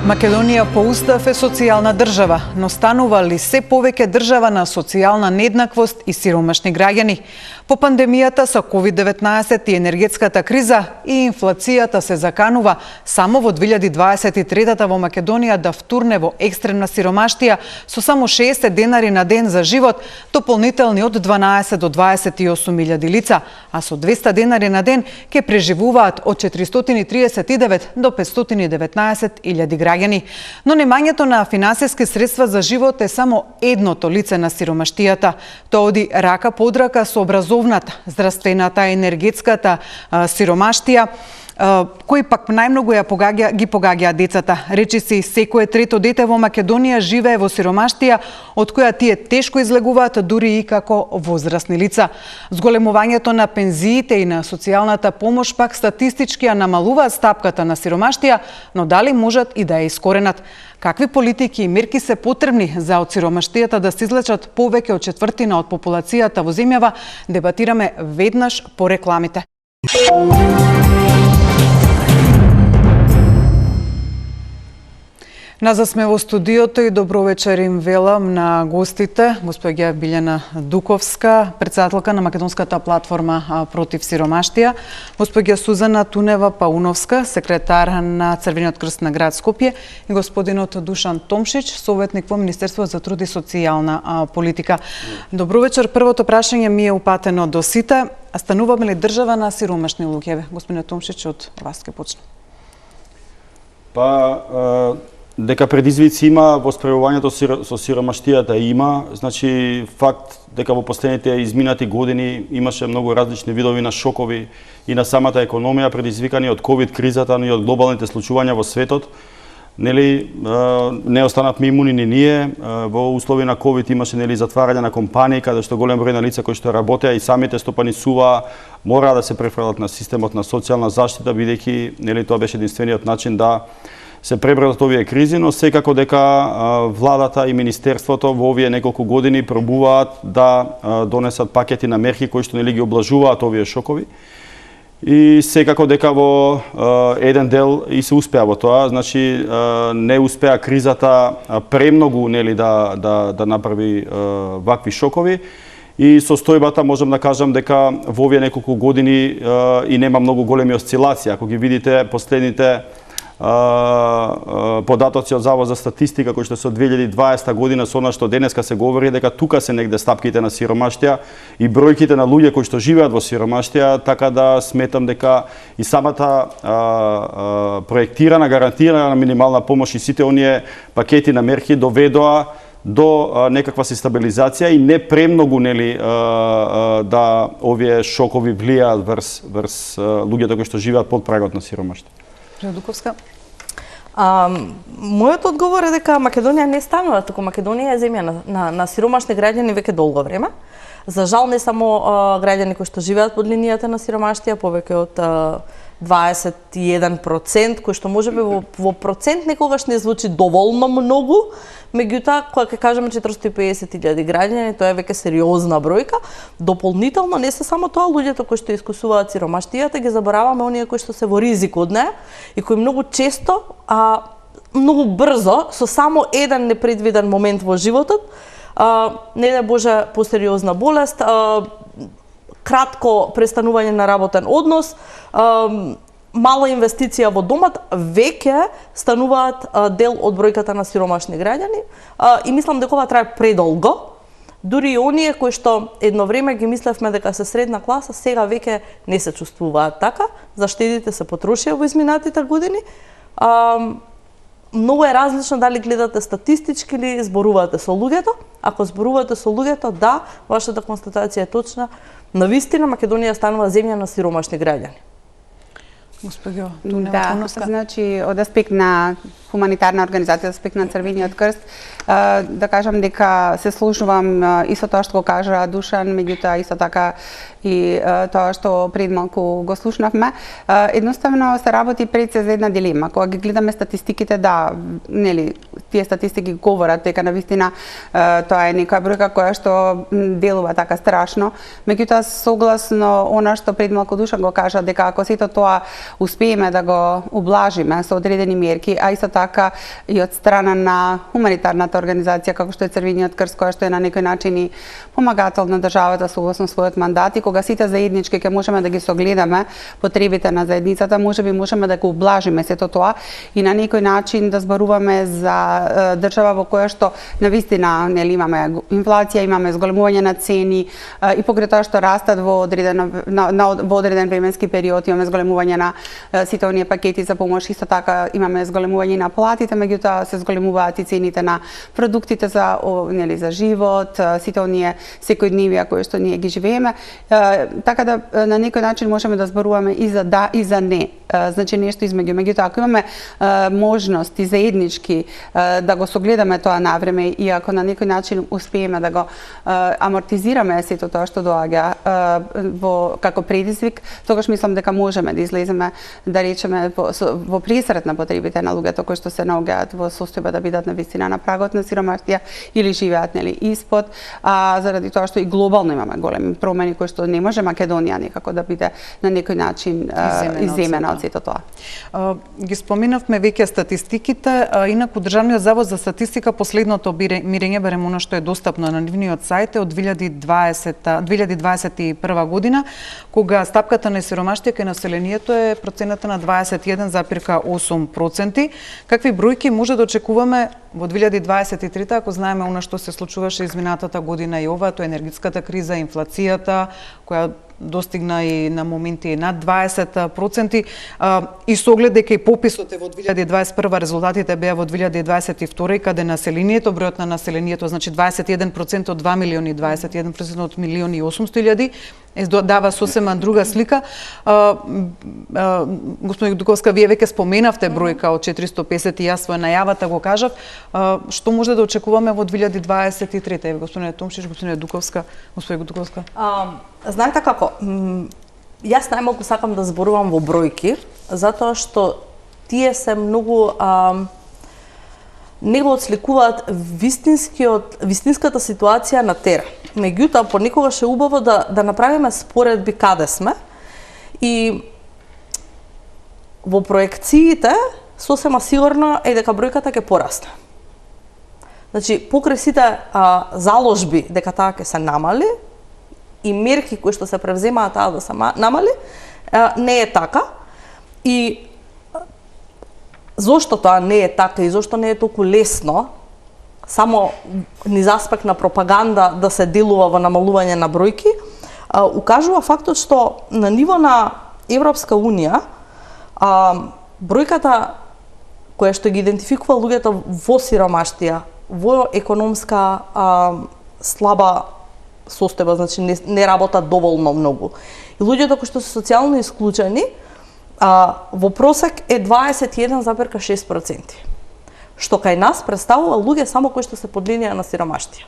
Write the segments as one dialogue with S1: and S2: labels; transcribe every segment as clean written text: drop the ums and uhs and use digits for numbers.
S1: Македонија по устав е социјална држава, но станува ли се повеќе држава на социјална нееднаквост и сиромашни граѓани? По пандемијата со COVID-19 и енергетската криза и инфлацијата се заканува само во 2023 во Македонија да втурне во екстремна сиромаштија со само 60 денари на ден за живот, дополнителни од 12 до 28.000 лица, а со 200 денари на ден ќе преживуваат од 439 до 519.000 граѓани. Но немањето на финансиски средства за живот е само едното лице на сиромаштијата. Тоа оди рака под рака со образовната, здравствената, енергетската сиромаштија, кои пак најмногу ги погаѓаат децата. Речиси, секое трето дете во Македонија живее во сиромаштија, од која тие тешко излегуваат дури и како возрастни лица. Зголемувањето на пензиите и на социјалната помош пак статистички ја намалуваат стапката на сиромаштија, но дали можат и да ја искоренат? Какви политики и мерки се потребни за од сиромаштијата да се излечат повеќе од четвртина од популацијата во земјава, дебатираме веднаш по рекламите. Назад сме во студиото и добро вечер им велам на гостите. Господја Билјана Дуковска, председателка на Македонската платформа против сиромаштија, господја Сузана Тунева-Пауновска, секретар на Црвениот крст на град Скопје и господинот Душан Томшич, советник во Министерството за труд и социјална политика. Добро вечер. Првото прашање ми е упатено до сите. А стануваме ли држава на сиромашни луѓе? Господине Томшич, од вас ќе почне.
S2: Дека предизвици има во справувањето со сиромаштијата има, значи факт дека во последните изминати години имаше многу различни видови на шокови и на самата економија предизвикани од ковид кризата, но и од глобалните случувања во светот. Нели не останавме имуни ни ние, во услови на ковид имаше нели затварање на компании каде што голем број на лица кои што работеа и самите стопанисуваа мора да се префрлат на системот на социјална заштита, бидејќи нели тоа беше единствениот начин да се пребродат овие кризи, но секако дека владата и министерството во овие неколку години пробуваат да донесат пакети на мерки кои што нели ги облажуваат овие шокови. И секако дека во еден дел и се успеа во тоа, значи не успеа кризата премногу нели да направи вакви шокови. И состојбата можам да кажам дека во овие неколку години и нема многу големи осцилации. Ако ги видите последните податоци од Завод за статистика кои што се од 2020 година со она што денеска се говори дека тука се негде стапките на сиромаштија и бројките на луѓе кои што живеат во сиромаштија, така да сметам дека и самата проектирана, гарантирана минимална помош и сите оние пакети на мерки доведоа до некаква си стабилизација и не премногу нели да овие шокови влијаат врз луѓето кои што живеат под прагот на сиромаштво.
S1: Дуковска.
S3: Мојот одговор е дека Македонија не станува, туку Македонија е земја на сиромашни граѓани веќе долго време. За жал не само граѓани кои што живеат под линијата на сиромаштија, повеќе од 21%, кој што можеби во процент некогаш не звучи доволно многу, меѓутоа кога ќе кажеме 450.000 граѓани, тоа е веќе сериозна бројка. Дополнително не се само тоа, луѓето кои што искусуваат сиромаштијата, ги забораваме оние кои што се во ризик од неа и кои многу често, многу брзо, со само еден непредвиден момент во животот, не дај Боже посериозна болест, кратко престанување на работен однос, мала инвестиција во домот, веќе стануваат дел од бројката на сиромашни граѓани и мислам дека ова трае предолго. Дури и оние кои што едно време ги мислевме дека се средна класа, сега веќе не се чувствуваат така, заштедите се потрошија во изминатите години. Многу е различно дали гледате статистички или зборувате со луѓето. Ако зборувате со луѓето, да, вашата констатација е точна. Навистина Македонија станува земја на сиромашни граѓани.
S1: Господјо
S4: Тунева-Пауновска. Да, значи од аспект на хуманитарна организација, од аспект на Црвениот крст, да кажам дека се слушувам и со тоа што го кажа Душан, меѓутоа исто така и тоа што пред малку го слушнавме. Едноставно се работи пред се за една дилема. Кога ги гледаме статистиките, да, нели, тие статистики говорат дека навистина тоа е некоја бројка која што делува така страшно. Меѓутоа согласно она што пред малку Душан го кажа дека ако сето тоа успееме да го ублажиме со одредени мерки, а исто така и од страна на хуманитарната организација како што е Црвениот крст, која што е на некој начин и помагател на државата согласно својот мандат, и кога сите заеднички ќе можеме да ги согледаме потребите на заедницата, можеби можеме да го ублажиме сето тоа и на некој начин да зборуваме за држава во која што навистина нели имаме инфлација, имаме зголемување на цени и покрај тоа што растат во одреден временски период, имаме зголемување на сите оние пакети за помош, исто така имаме зголемување на платите, меѓутоа се зголемуваат и цените на продуктите за нели за живот, сите оние секојдневија кои што ние ги живееме, така да на некој начин можеме да зборуваме и за да и за не. Значи нешто измеѓу. Меѓутоа ако имаме можност и заеднички да го согледаме тоа навреме и ако на некој начин успееме да го амортизираме сето тоа што доаѓа како предизвик, тогаш мислам дека можеме да излеземе, да речеме, во пресрет на потребите на луѓето кои што се наоѓаат во состојба да бидат навистина на прагот на сиромаштија или живеат нели испод, заради тоа што и глобално имаме големи промени кои што не може Македонија некако да биде на некој начин изземена од сето тоа.
S1: Ги споменавме веќе статистиките, инаку Државниот завод за статистика последното мирење, барем она што е достапно на нивниот сајт, од 2021 година, кога стапката на сиромаштија кај населението е процената на 21,8%. Какви бројки може да очекуваме во 2023 ако знаеме она што се случуваше изминатата година и ова, тоа е енергетската криза, инфлацијата, која достигна и на моменти над 20%, и со оглед дека и пописот е во 2021, резултатите беа во 2022, каде населението, бројот на населението, значи 21% од 2 милиони, 21% од 1.800.000, дава сосема друга слика. Господин Дуковска, вие веќе споменавте бројка од 450 и јас во најавата го кажав. Што може да очекуваме во 2023? Господине Томшич, господине Дуковска, господин Дуковска.
S3: Знаете како, јас најмалку сакам да зборувам во бројки, затоа што тие се многу не го отсликуваат вистинската ситуација на терен. Меѓутоа, понекогаш е убаво да направиме споредби каде сме и во проекциите сосема сигурно е дека бројката ќе порасне. Значи, покрај сите заложби дека таа ќе се намали и мерки кои што се превземаат таа да се намали, не е така. И зошто тоа не е така и зошто не е толку лесно само низ аспект на пропаганда да се делува во намалување на бројки, укажува фактот што на ниво на Европска Унија бројката која што ги идентификува луѓето во сиромаштија, во економска слаба состојба, значи не работат доволно многу. И луѓето кои што се социјално исклучени, во просек е 21,6%. Што кај нас представува луѓе само кои што се под линија на сиромаштија.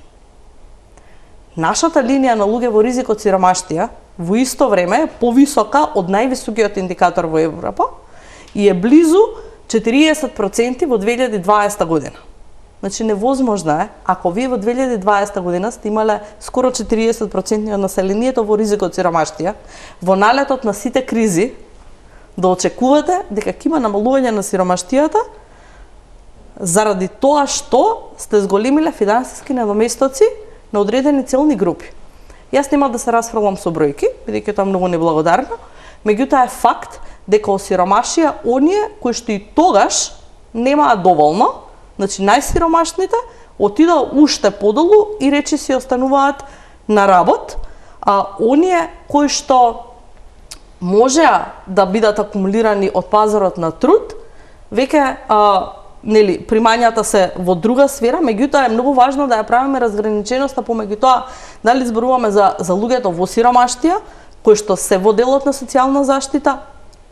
S3: Нашата линија на луѓе во ризик од сиромаштија во исто време е повисока од највисокиот индикатор во Европа и е близу 40% во 2020 година. Значи невозможно е, ако вие во 2020 година сте имале скоро 40% од населението во ризик од сиромаштија, во налетот на сите кризи, да очекувате дека ќе има намалување на сиромаштијата заради тоа што сте зголемиле финансиски надоместоци на одредени целни групи. Јас нема да се расфрлам со бројки, бидејќи тоа многу неблагодарно, меѓутоа е факт дека осиромашија оние кои што и тогаш немаат доволно, значи најсиромашните, отидаа уште подолу и речиси остануваат на работ, а оние кои што можеа да бидат акумулирани од пазарот на труд, веќе примањата се во друга сфера, меѓутоа е многу важно да ја правиме разграниченоста помеѓу тоа дали зборуваме за луѓето во сиромаштија, кои што се во делот на социјална заштита,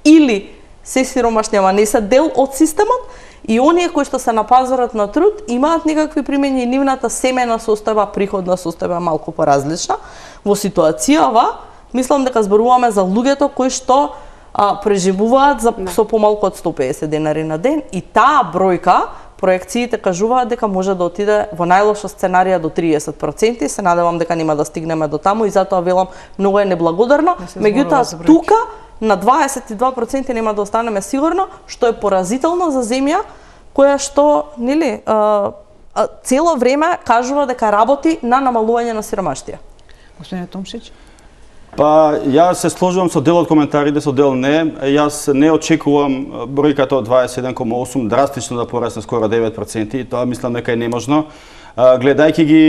S3: или се сиромашни, ама не се дел од системот, и оние кои што се на пазарот на труд имаат некакви примања и нивната семејна состојба, приходна состојба малку поразлична. Во ситуацијава, мислам дека зборуваме за луѓето кои што преживуваат со помалку од 150 денари на ден и таа бројка, проекциите кажуваат дека може да отиде во најлоша сценарија до 30% и се надевам дека нема да стигнеме до таму и затоа велам многу е неблагодарно. Меѓутоа тука на 22% нема да останеме сигурно, што е поразително за земја која што, нели, цело време кажува дека работи на намалување на сиромаштија.
S1: Господине Томшич?
S2: Па, јас се сложувам со дел од коментарите, со дел не. Јас не очекувам бројката од 27,8 драстично да порасне скоро 9%, тоа мислам дека е неможно. Гледајќи ги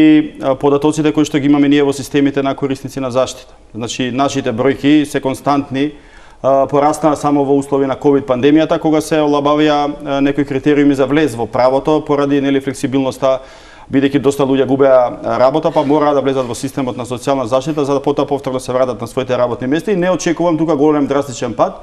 S2: податоците кои што ги имаме ние во системите на корисници на заштита. Значи, нашите бројки се константни, пораснаа само во услови на ковид пандемијата, кога се олабавија некои критериуми за влез во правото поради нели флексибилноста, бидејќи доста луѓе губеа работа, па мораа да влезат во системот на социјална заштита за да потоа повторно се вратат на своите работни места и не очекувам тука голем драстичен пат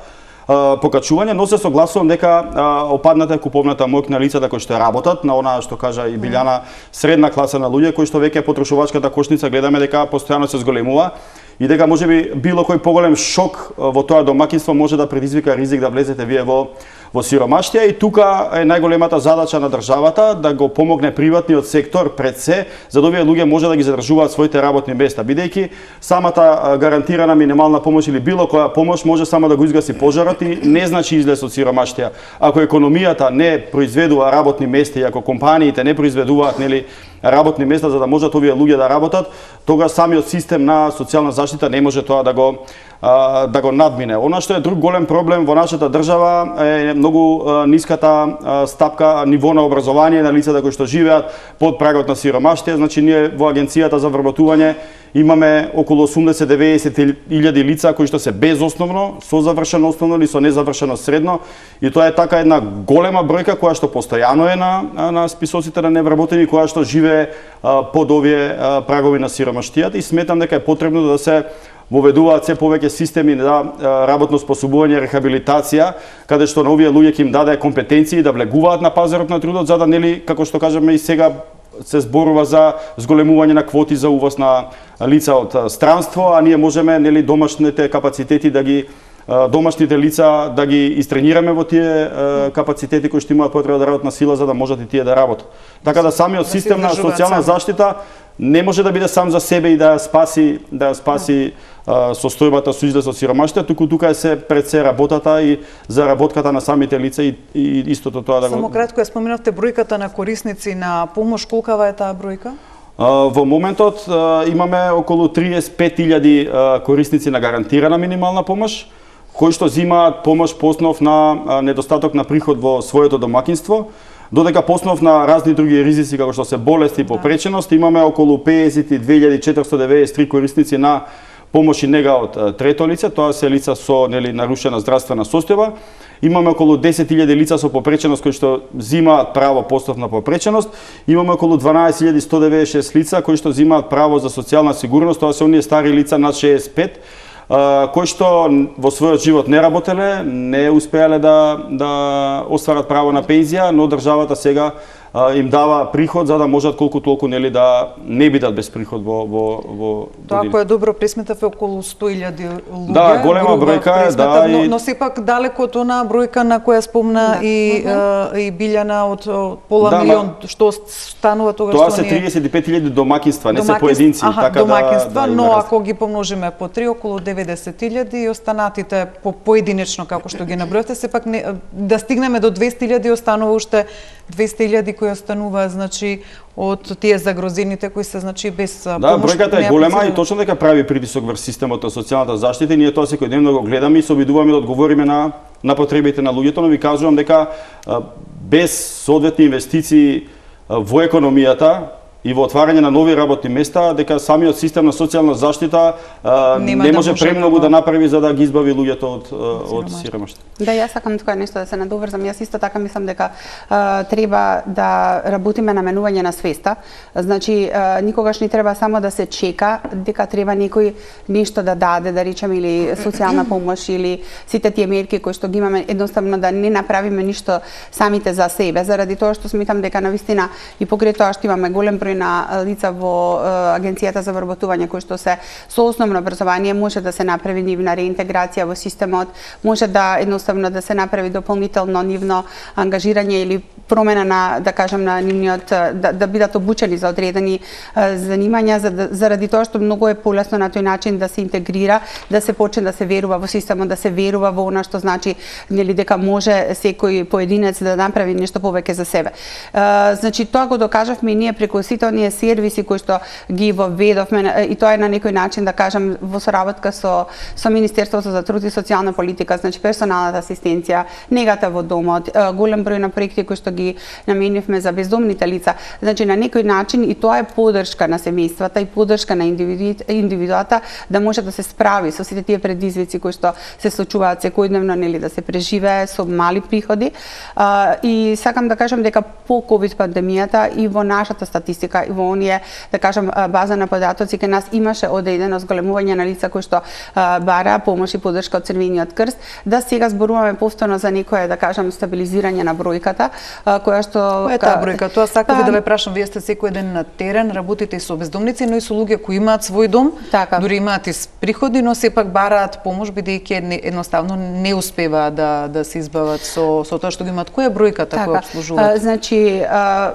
S2: покачување, но се согласувам дека опадната куповната моќ на лицата кои што работат, на онаа што кажа и Билјана, средна класа на луѓе кои што веќе потрошувачката кошница гледаме дека постојано се зголемува и дека можеби било кој поголем шок во тоа домаќинство може да предизвика ризик да влезете вие во сиромаштија и тука е најголемата задача на државата да го помогне приватниот сектор пред се, за да овие луѓе може да ги задржуваат своите работни места, бидејќи самата гарантирана минимална помош или било која помош може само да го изгаси пожарот и не значи излез од сиромаштија. Ако економијата не произведува работни места и ако компаниите не произведуваат нели работни места за да можат овие луѓе да работат, тогаш самиот систем на социјална заштита не може тоа да го надмине. Она што е друг голем проблем во нашата држава е многу ниската стапка ниво на образование на лицата кои што живеат под прагот на сиромаштија. Значи ние во агенцијата за вработување имаме околу 80-90 илјади лица кои што се без основно, со завршено основно или со незавршено средно и тоа е така една голема бројка која што постојано е на списоците на невработени, која што живее под овие прагови на сиромаштијата и сметам дека е потребно да се воведуваат се повеќе системи за работно способување, рехабилитација, каде што на овие луѓе ќе им даде компетенции да влегуваат на пазарот на трудот, за да нели како што кажеме и сега се зборува за зголемување на квоти за увоз на лица од странство, а ние можеме нели домашните капацитети да ги домашните лица да ги истренираме во тие капацитети кои што имаат потреба да работат на сила за да можат и тие да работат. Така да самиот систем на социјална заштита не може да биде сам за себе и да спаси состојбата со излез од сиромаштија, туку тука е се пред се работата и заработката на самите лица и истото тоа да го...
S1: Само кратко ја споменавте бројката на корисници на помош, колкава е таа бројка?
S2: Во моментот имаме околу 35.000 корисници на гарантирана минимална помош, кои што земаат помош по основ на недостаток на приход во своето домаќинство, додека по основ на разни други ризици како што се болести и попреченост, имаме околу 52.493 корисници на помош и нега од трето лице, тоа се лица со нели нарушена здравствена состојба. Имаме околу 10.000 лица со попреченост кои што земаат право по основ на попреченост. Имаме околу 12.196 лица кои што земаат право за социјална сигурност, тоа се оние стари лица над 65 кои што во својот живот не работеле, не успеале да остварат право на пензија, но државата сега им дава приход за да можат колку толку нели да не бидат без приход во
S1: Тоа ако е добро пресметав е околу 100.000 луѓе.
S2: Да, голема бројка е, да,
S1: но сепак далеко од онаа бројка на која спомна и Билјана од пола милион, што станува тогаш
S2: тоа се 35.000 домаќинства, не се поединци, така
S1: домаќинства, но ако ги помножиме по 3 околу 90.000 и останатите по поединечно како што ги набројавте, сепак да стигнеме до 200.000 останува уште 200.000 кои останува, значи, од тие загрозените кои се, значи, без помош.
S2: Да, бројката е голема и точно дека прави притисок врз системот на социјалната заштита и ние тоа секојдневно го гледаме и се обидуваме да одговориме на потребите на луѓето, но ви кажувам дека без соодветни инвестиции во економијата и во отварање на нови работни места, дека самиот систем на социјална заштита не може премногу да направи за да ги избави луѓето од сиромаштво.
S4: Да, јас сакам тука нешто да се надоврзам. Јас исто така мислам дека треба да работиме на менување на свеста. Значи, никогаш не треба само да се чека дека треба некој нешто да даде, да речеме, или социјална помош, или сите тие мерки кои што ги имаме, едноставно да не направиме ништо самите за себе, заради тоа што сметам дека навистина и покрај тоа што имаме голем број на лица во Агенцијата за вработување кои што се со основно образование, може да се направи нивна реинтеграција во системот, може да едноставно да се направи дополнително нивно ангажирање или промена на, да кажам, на нивниот, да бидат обучени за одредени занимања, заради тоа што многу е полесно на тој начин да се интегрира, да се почне да се верува во системот, да се верува во она што значи нели дека може секој поединец да направи нешто повеќе за себе. Значи тоа го докажавме и ние преку сите оние сервиси кои што ги воведовме, и тоа е на некој начин, да кажам, во соработка со Министерството за труд и социјална политика, значи персоналната асистенција, негата во домот, голем број на проекти кои што ги наменивме за бездомните лица. Значи на некој начин и тоа е поддршка на семејствата и поддршка на индивидуата да може да се справи со сите тие предизвици кои што се случуваат секојдневно, нели, да се преживее со мали приходи. И сакам да кажам дека по ковид пандемијата и во нашата статистика и во оние, да кажам, база на податоци кај нас имаше одредено зголемување на лица кои што бара помош и поддршка од Црвениот крст, да сега зборуваме повторно за некое, да кажам, стабилизирање на бројката, која што
S1: Која е таа бројка? Тоа сакав да ве прашам, вие сте секој ден на терен, работите и со бездомници, но и со луѓе кои имаат свој дом,
S4: Така.
S1: дури имаат и приходи, но сепак бараат помош бидејќи едноставно не успеваат да се избават со тоа што ги имаат. Која е бројката која обслужуваат?
S4: Значи,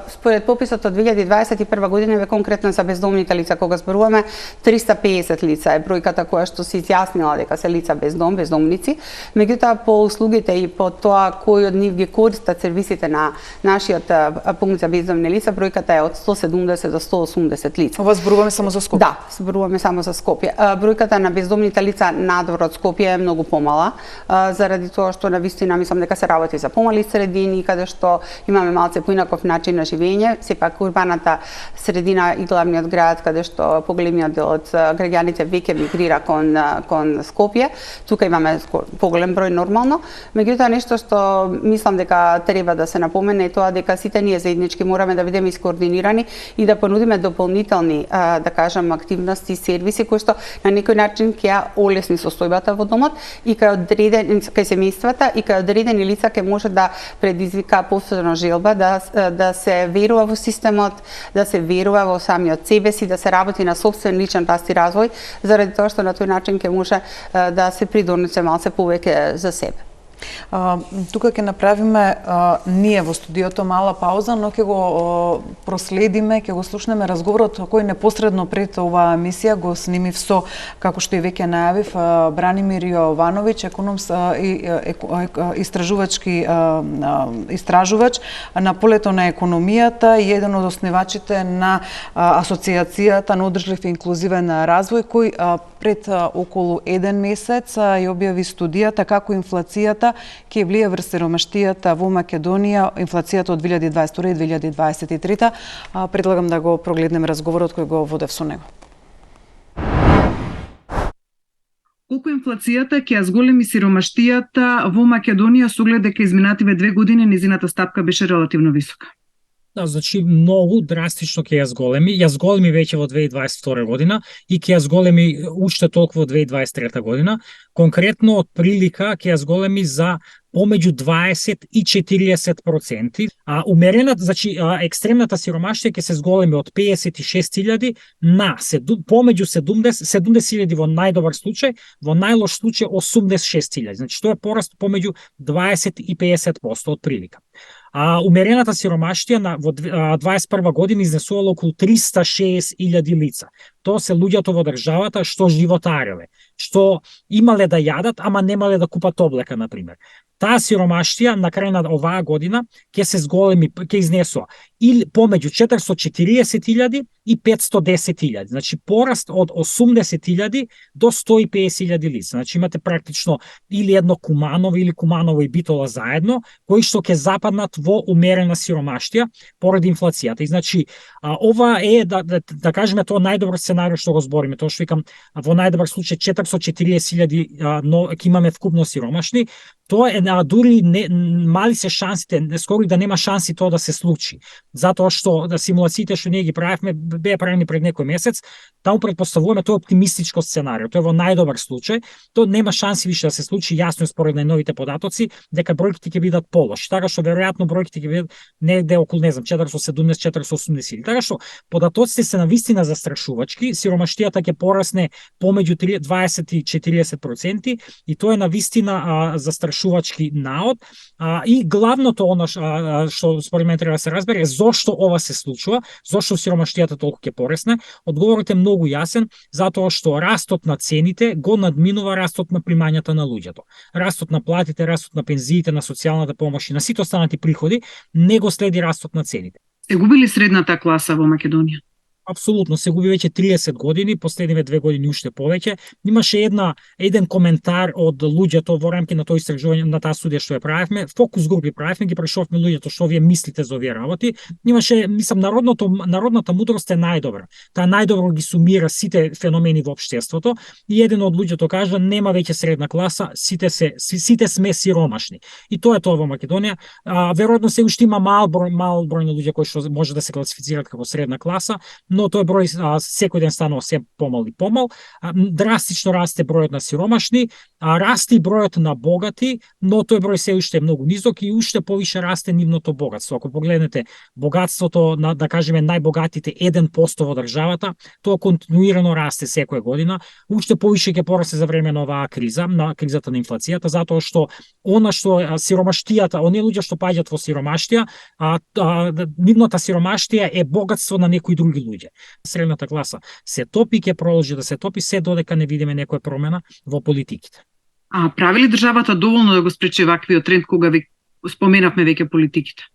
S4: според пописот од 2021 година, ве конкретно за бездомните лица кога зборуваме, 350 лица е бројката која што се изјаснила дека се лица без дом, бездомници. Меѓутоа, по услугите и по тоа кои од нив ги користат сервисите на нашиот пункт за бездомни лица, бројката е од 170 до 180 лица.
S1: Ова зборуваме само за Скопје?
S4: Да, зборуваме само за Скопје. Бројката на бездомните лица надвор од Скопје е многу помала, заради тоа што навистина мислам дека се работи за помали средини, каде што имаме малце поинаков начин на живење. Сепак урбаната средина и главниот град, каде што поголемиот дел од граѓаните веќе мигрира кон Скопје. Тука имаме поголем број нормално. Меѓутоа, нешто што мислам дека треба да се напомене е тоа дека сите ние заеднички мораме да бидеме искоординирани и да понудиме дополнителни, да кажам, активности и сервиси кои што на некој начин ќе ја олесни состојбата во домот и кај семејствата и кај одредени лица ќе може да предизвика повторно желба да се верува во системот, да се верува во самиот себе си, да се работи на сопствен личен раст и развој, заради тоа што на тој начин ќе може да се придонесе малце повеќе за себе.
S1: Тука ќе направиме ние во студиото мала пауза, но ќе го проследиме, ќе го слушнеме разговорот кој непосредно пред оваа емисија го снимив со, како што и веќе најавив, Бранимир Јовановиќ, истражувач на полето на економијата и еден од основачите на Асоциацијата на одржлив и инклузивен развој, кој пред околу 1 месец ја објави студијата како инфлацијата ќе влие врз сиромаштијата во Македонија, инфлацијата од 2022 и 2023. Предлагам да го прогледнем разговорот кој го водев со него. Колку инфлацијата ќе ја зголеми сиромаштијата во Македонија со оглед дека изминативе 2 години низината стапка беше релативно висока?
S5: Да, значи многу драстично ќе ја зголеми. Ја зголеми веќе во 2022 година и ќе ја зголеми уште толку во 2023 година. Конкретно од прилика ќе ја зголеми за помеѓу 20 и 40%. Умерената, значи екстремната сиромаштија ќе се зголеми од 56.000 на помеѓу 70.000 во најдобар случај, во најлош случај 86.000. Значи тоа е пораст помеѓу 20 и 50% од прилика. Умерената сиромаштија во 21 година изнесувала околу 360.000 лица. Тоа се луѓето во државата што животареле, што имале да јадат, ама немале да купат облека, например. Таа сиромаштија на крај на оваа година ќе се зголеми, ќе изнесува или помеѓу 440.000 и 510.000. Значи пораст од 80.000 до 150.000 лица. Значи имате практично или едно Куманово или Куманово и Битола заедно, кои што ќе западнат во умерена сиромаштија поради инфлацијата. И значи ова е да кажеме тоа најдобар сценарио што го збориме, тоа што викам во најдобар случај 440.000 но ќе имаме вкупно сиромашни. Тоа е дури мали се шансите, скоро да нема шанси тоа да се случи. Затоа што симулациите што ние ги правевме беа правени пред некој месец, таму претпоставуваме тоа оптимистичко сценарио. Тоа е во најдобар случај, тоа нема шанси више да се случи, јасно е според најновите податоци дека бројките ќе бидат полоши. Така што веројатно бројките ќе бидат негде околу 470-480. Така што податоците се навистина застрашувачки, сиромаштијата ќе порасне помеѓу 20 и 40% и тоа е навистина застрашувачки наод. И главното она што според мен треба да се разбере е зошто ова се случува, зошто сиромаштијата толку ќе порасне. Одговорот е многу јасен, затоа што растот на цените го надминува растот на примањата на луѓето. Растот на платите, растот на пензиите, на социјалната помош и на сите останати приходи не го следи растот на цените.
S6: Се губи ли средната класа во Македонија?
S5: Апсолутно, се губи веќе 30 години, последниве 2 години уште повеќе. Имаше еден коментар од луѓето во рамки на тоа истражување, на таа студија што ја правевме, фокус групи правевме, ги прашувавме луѓето што вие мислите за овие работи. Имаше, мислам, народната мудрост е најдобра. Таа најдобро ги сумира сите феномени во општеството и еден од луѓето кажа нема веќе средна класа, сите сме сиромашни. И тоа е тоа во Македонија. Веројатно се уште има мал број на луѓе кои што може да се класифицираат како средна класа, но тој број секој ден станува се помал и помал. Драстично расте бројот на сиромашни, расте и бројот на богати, но тој број се уште е многу низок и уште повише расте нивното богатство. Ако погледнете богатството на, да кажеме, најбогатите 1% во државата, тоа континуирано расте секоја година, уште повише ќе порасте за време на оваа криза, на кризата на инфлацијата, затоа што она што сиромаштијата, оние луѓе што паѓаат во сиромаштија, нивната сиромаштија е богатство на некои други луѓе. Средната класа се топи, ќе продолжи да се топи се додека не видиме некоја промена во политиките.
S6: А прави ли државата доволно да го спречи ваквиот тренд кога споменавме веќе политиките?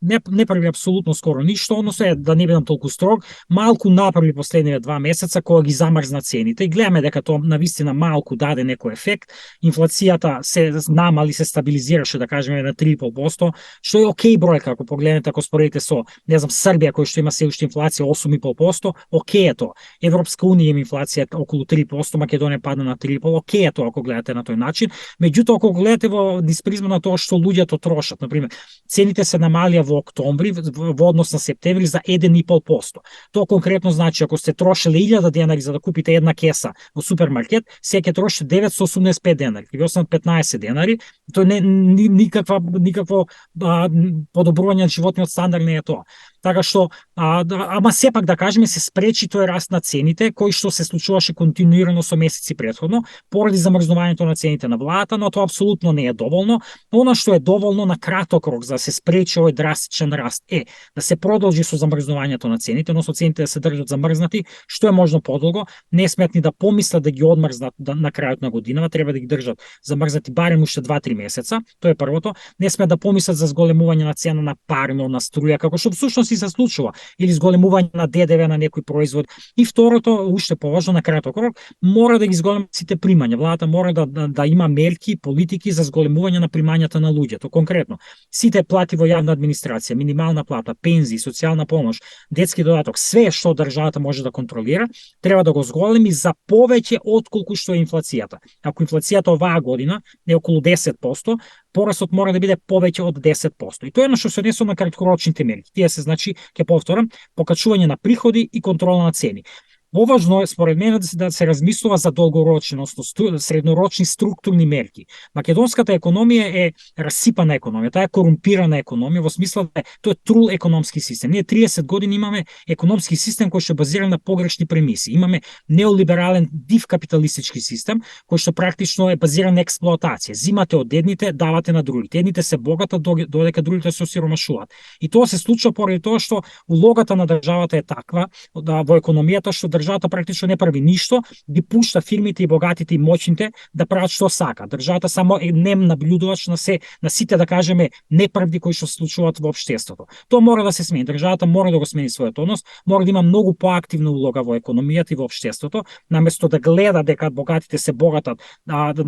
S5: Не прави апсолутно скоро ништо, односно е, да не бидам толку строг, малку направи последниве 2 месеца кога ги замрзна цените и гледаме дека тоа навистина малку даде некој ефект. Инфлацијата се намали, се стабилизираше, да кажеме, на 3,5%, што е окей бројка ако погледнете, ако споредите со, не знам, Србија кој што има се уште инфлација 8,5%, окей е тоа. Европска унија има инфлација околу 3%, Македонија падна на 3,5%, окей е тоа ако гледате на тој начин. Меѓутоа ако гледате во низ на тоа што луѓето трошат, на пример, цените се намалија во октомври во однос на септември за 1,5%. Тоа конкретно значи ако сте трошеле 1000 денари за да купите една кеса во супермаркет, сега ќе трошите 985 денари, ќе ви останат 15 денари. Тоа не никакво подобрување на животниот стандард не е тоа. Така што, ама сепак да кажеме, се спречи тој раст на цените, кој што се случуваше континуирано со месеци претходно, поради замрзнувањето на цените на владата, но тоа апсолутно не е доволно. Она што е доволно на краток рок за да се спречи овој драстичен раст е да се продолжи со замрзнувањето на цените, но со цените да се држат замрзнати, што е можно подолго, не смеат ни да помислат да ги одмрзнат на крајот на годината, треба да ги држат замрзнати барем уште 2-3 месеца. Тоа е првото. Не смеат да помислат за зголемување на цена на парно, на струја, како што всушност и се случува, или зголемување на ДДВ на некој производ. И второто, уште поважно на краток рок, мора да ги зголемат сите примања. Владата мора да има мерки, политики за зголемување на примањата на луѓето. Конкретно, сите плати во јавна администрација, минимална плата, пензии, социјална помош, детски додаток, све што државата може да контролира, треба да го зголеми за повеќе отколку што е инфлацијата. Ако инфлацијата оваа година е околу 10%, порастот мора да биде повеќе од 10%. И тоа е на што се однесува на краткорочните мерки. Тие се, значи, ќе повторам, покачување на приходи и контрола на цени. Поважно е, според мене, да се размислува за долгорочни, односно среднорочни структурни мерки. Македонската економија е расипана економија, таа е корумпирана економија, во смисла да тоа е трул економски систем. Ние 30 години имаме економски систем кој што е базиран на погрешни премиси. Имаме неолиберален див капиталистички систем кој што практично е базиран на експлоатација. Зимате од едните, давате на другите. Едните се богатат додека другите се осиромашуваат. И тоа се случува поради тоа што улогата на државата е таква во економијата што државата практично не прави ништо, ги пушта фирмите и богатите и моćните да прават што сака. Државата само е нем наблюдувач на сите, да кажеме, неправди кои што се случуваат во општеството. Тоа мора да се смени. Државата мора да го смени својот однос, мора да има многу поактивна улога во економијата и во општеството, наместо да гледа дека богатите се богатат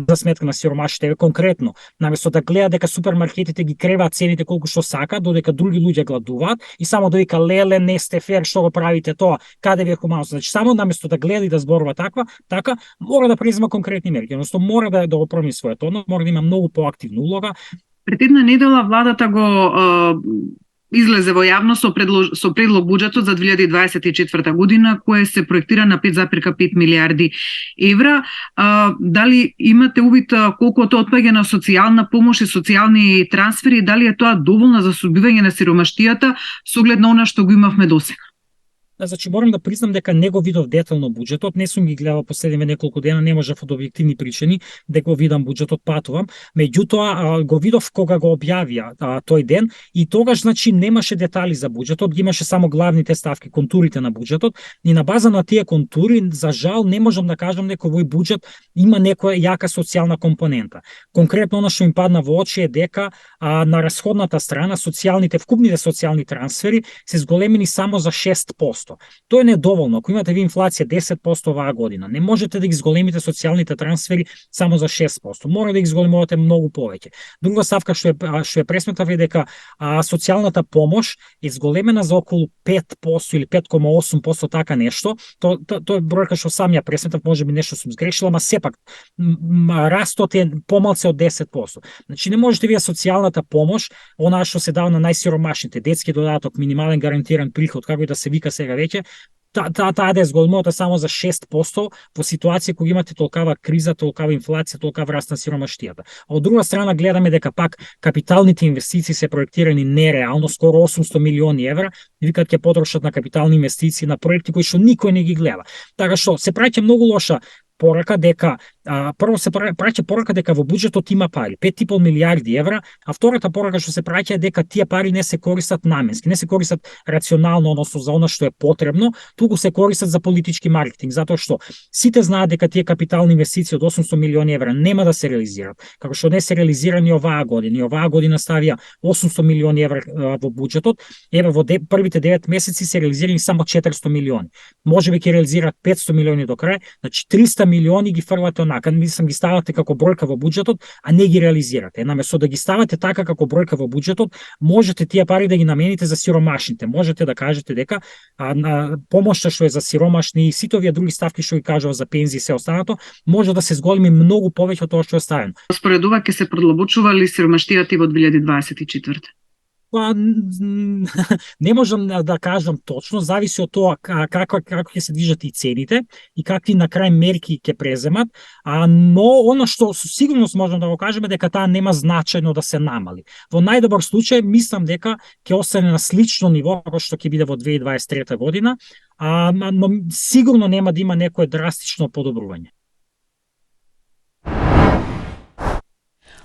S5: за сметка на сиромашите, конкретно, наместо да гледа дека супермаркетите ги креваат цените колку што сака, додека други луѓе гладуваат и само да вика леле не сте фер, што го правите тоа, каде ви е хуманоста. Значи само наместо да гледа и да зборува така мора да презема конкретни мерки, односно мора да го промени својот однос, мора да има многу поактивна улога.
S6: Пред една недела владата го излезе во јавност со предлог буџетот за 2024 година, кој се проектира на 5,5 милиарди евра. Дали имате увид колку тоа отпаѓа на социјална помош и социјални трансфери, дали е тоа доволно за сузбивање на сиромаштијата со оглед на она што го имавме досега?
S5: Значи, морам да признам дека не го видов детално буџетот, не сум ги гледал последниве неколку дена, не можев од објективни причини да го видам буџетот, патувам. Меѓутоа, го видов кога го објавија тој ден и тогаш, значи, немаше детали за буџетот, ги имаше само главните ставки, контурите на буџетот, и на база на тие контури, за жал, не можам да кажам дека овој буџет има некоја јака социјална компонента. Конкретно, она што им падна во очи е дека на расходната страна, вкупните социјални трансфери се зголемени само за 6%. Тоа е недоволно. Ако имате ви инфлација 10% оваа година, не можете да ги зголемите социјалните трансфери само за 6%. Мора да ги зголемувате многу повеќе. Друга ставка што е пресметав е дека социјалната помош е зголемена за околу 5% или 5,8%, така нешто. Тоа е бројка што сам ја пресметав, можеби нешто сум сгрешила, ама сепак растот е помалце од 10%. Значи не можете вие социјалната помош, она што се дава на најсиромашните, детски додаток, минимален гарантиран приход, како и да се вика сега веќе, таа да е зголемувата само за 6% во ситуација кога имате толкава криза, толкава инфлација, толкава раст на сиромаштијата. А од друга страна гледаме дека пак капиталните инвестиции се проектирани нереално, скоро 800 милиони евра, викаат ќе потрошат на капитални инвестиции, на проекти кои што никој не ги гледа. Така што се праќа многу лоша порака дека прво се праќа порака дека во буџетот има пари, 5,5 милиарди евра, а втората порака што се праќа е дека тие пари не се користат наменски, не се користат рационално, односно за она што е потребно, туку се користат за политички маркетинг, затоа што сите знаат дека тие капитални инвестиции од 800 милиони евра нема да се реализираат, како што не се реализирани оваа година. И оваа година ставија 800 милиони евра во буџетот, еве во првите 9 месеци се реализирани само 400 милиони. Можеби ќе реализираат 500 милиони до крај, значи 300 милиони ги фрлате онака, мислам ги ставате како бројка во буџетот, а не ги реализирате. Наместо да ги ставате така како бројка во буџетот, можете тие пари да ги намените за сиромашните. Можете да кажете дека помошта што е за сиромашни и сите овие други ставки што ги кажува за пензии и се останато, може да се зголеми многу повеќе од тоа што е ставено.
S6: Според ова ќе се продлабочува ли сиромаштијата и во 2024?
S5: Не можам да кажам точно, зависи од тоа како ќе се движат и цените и какви на крај мерки ќе преземат, но она што со сигурност можам да го кажеме дека таа нема значајно да се намали. Во најдобар случај мислам дека ќе остане на слично ниво како што ќе биде во 2023 година, но сигурно нема да има некое драстично подобрување.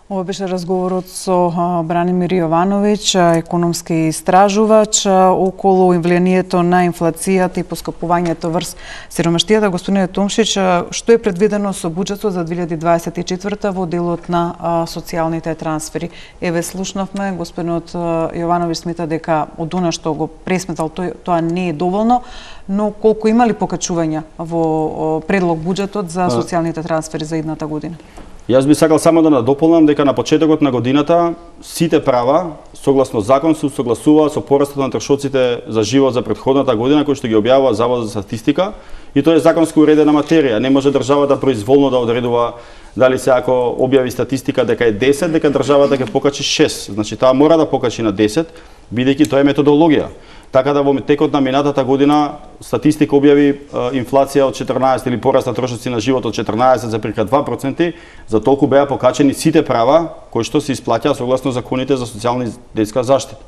S1: Ова беше разговорот со Бранимир Јовановиќ, економски истражувач, околу влијанието на инфлацијата и поскапувањето врз сиромаштијата. Господине Томшич, што е предвидено со буџетот за 2024 во делот на социјалните трансфери? Еве слушнавме, господинот Јовановиќ смета дека од она што го пресметал тоа не е доволно, но колку има ли покачувања во предлог буџетот за социјалните трансфери за идната година?
S2: Јас би сакал само да надополнам дека на почетокот на годината сите права согласно закон се согласуваат со порастот на трошоците за живот за претходната година кој што ги објавува Заводот за статистика и тоа е законско уредена материја. Не може државата произволно да одредува дали се ако објави статистика дека е 10, дека државата ќе покачи 6. Значи таа мора да покачи на 10, бидејќи тоа е методологија. Така да во текот на минатата година статистика објави инфлација од 14 или пораст на трошоци на живот од 14,2%, за толку беа покачени сите права кои што се исплаќаа согласно законите за социјална детска заштита.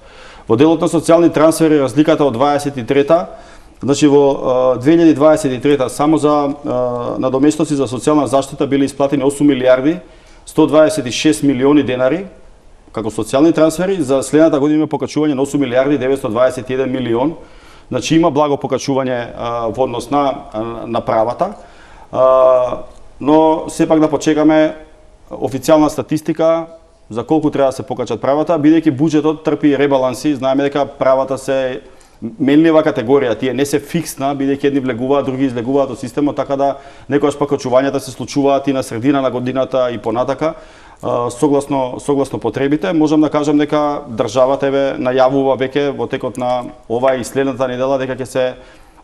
S2: Во делот на социјални трансфери разликата од 23-та, значи во 2023 само за надоместоци за социјална заштита биле исплатени 8 милиарди 126 милиони денари како социјални трансфери, за следната година има покачување на 8 милиарди 921 милион. Значи има благо покачување во однос на правата, но сепак да почекаме официјална статистика за колку треба да се покачат правата, бидејќи буџетот трпи ребаланси, знаеме дека правата се менлива категорија, тие не се фиксна, бидејќи едни влегуваат, други излегуваат од системот, така да некогаш покачувањата се случуваат и на средина на годината и понатака. Согласно потребите, можам да кажам дека државата најавува веќе во текот на ова и следната недела дека ќе се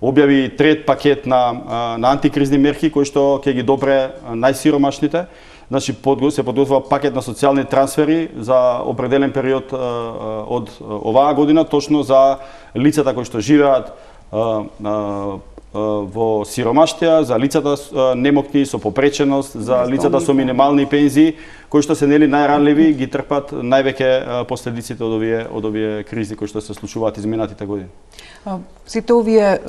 S2: објави трет пакет на антикризни мерки кои што ќе ги допре најсиромашните. значи се подготвува пакет на социјални трансфери за определен период од оваа година, точно за лицата кои што живеат во сиромаштија, за лицата немокни со попреченост, за лицата со минимални пензии, кои што се нели најранливи, ги трпат највеќе последиците од овие кризи кои што се случуваат изминатите години.
S1: Сите овие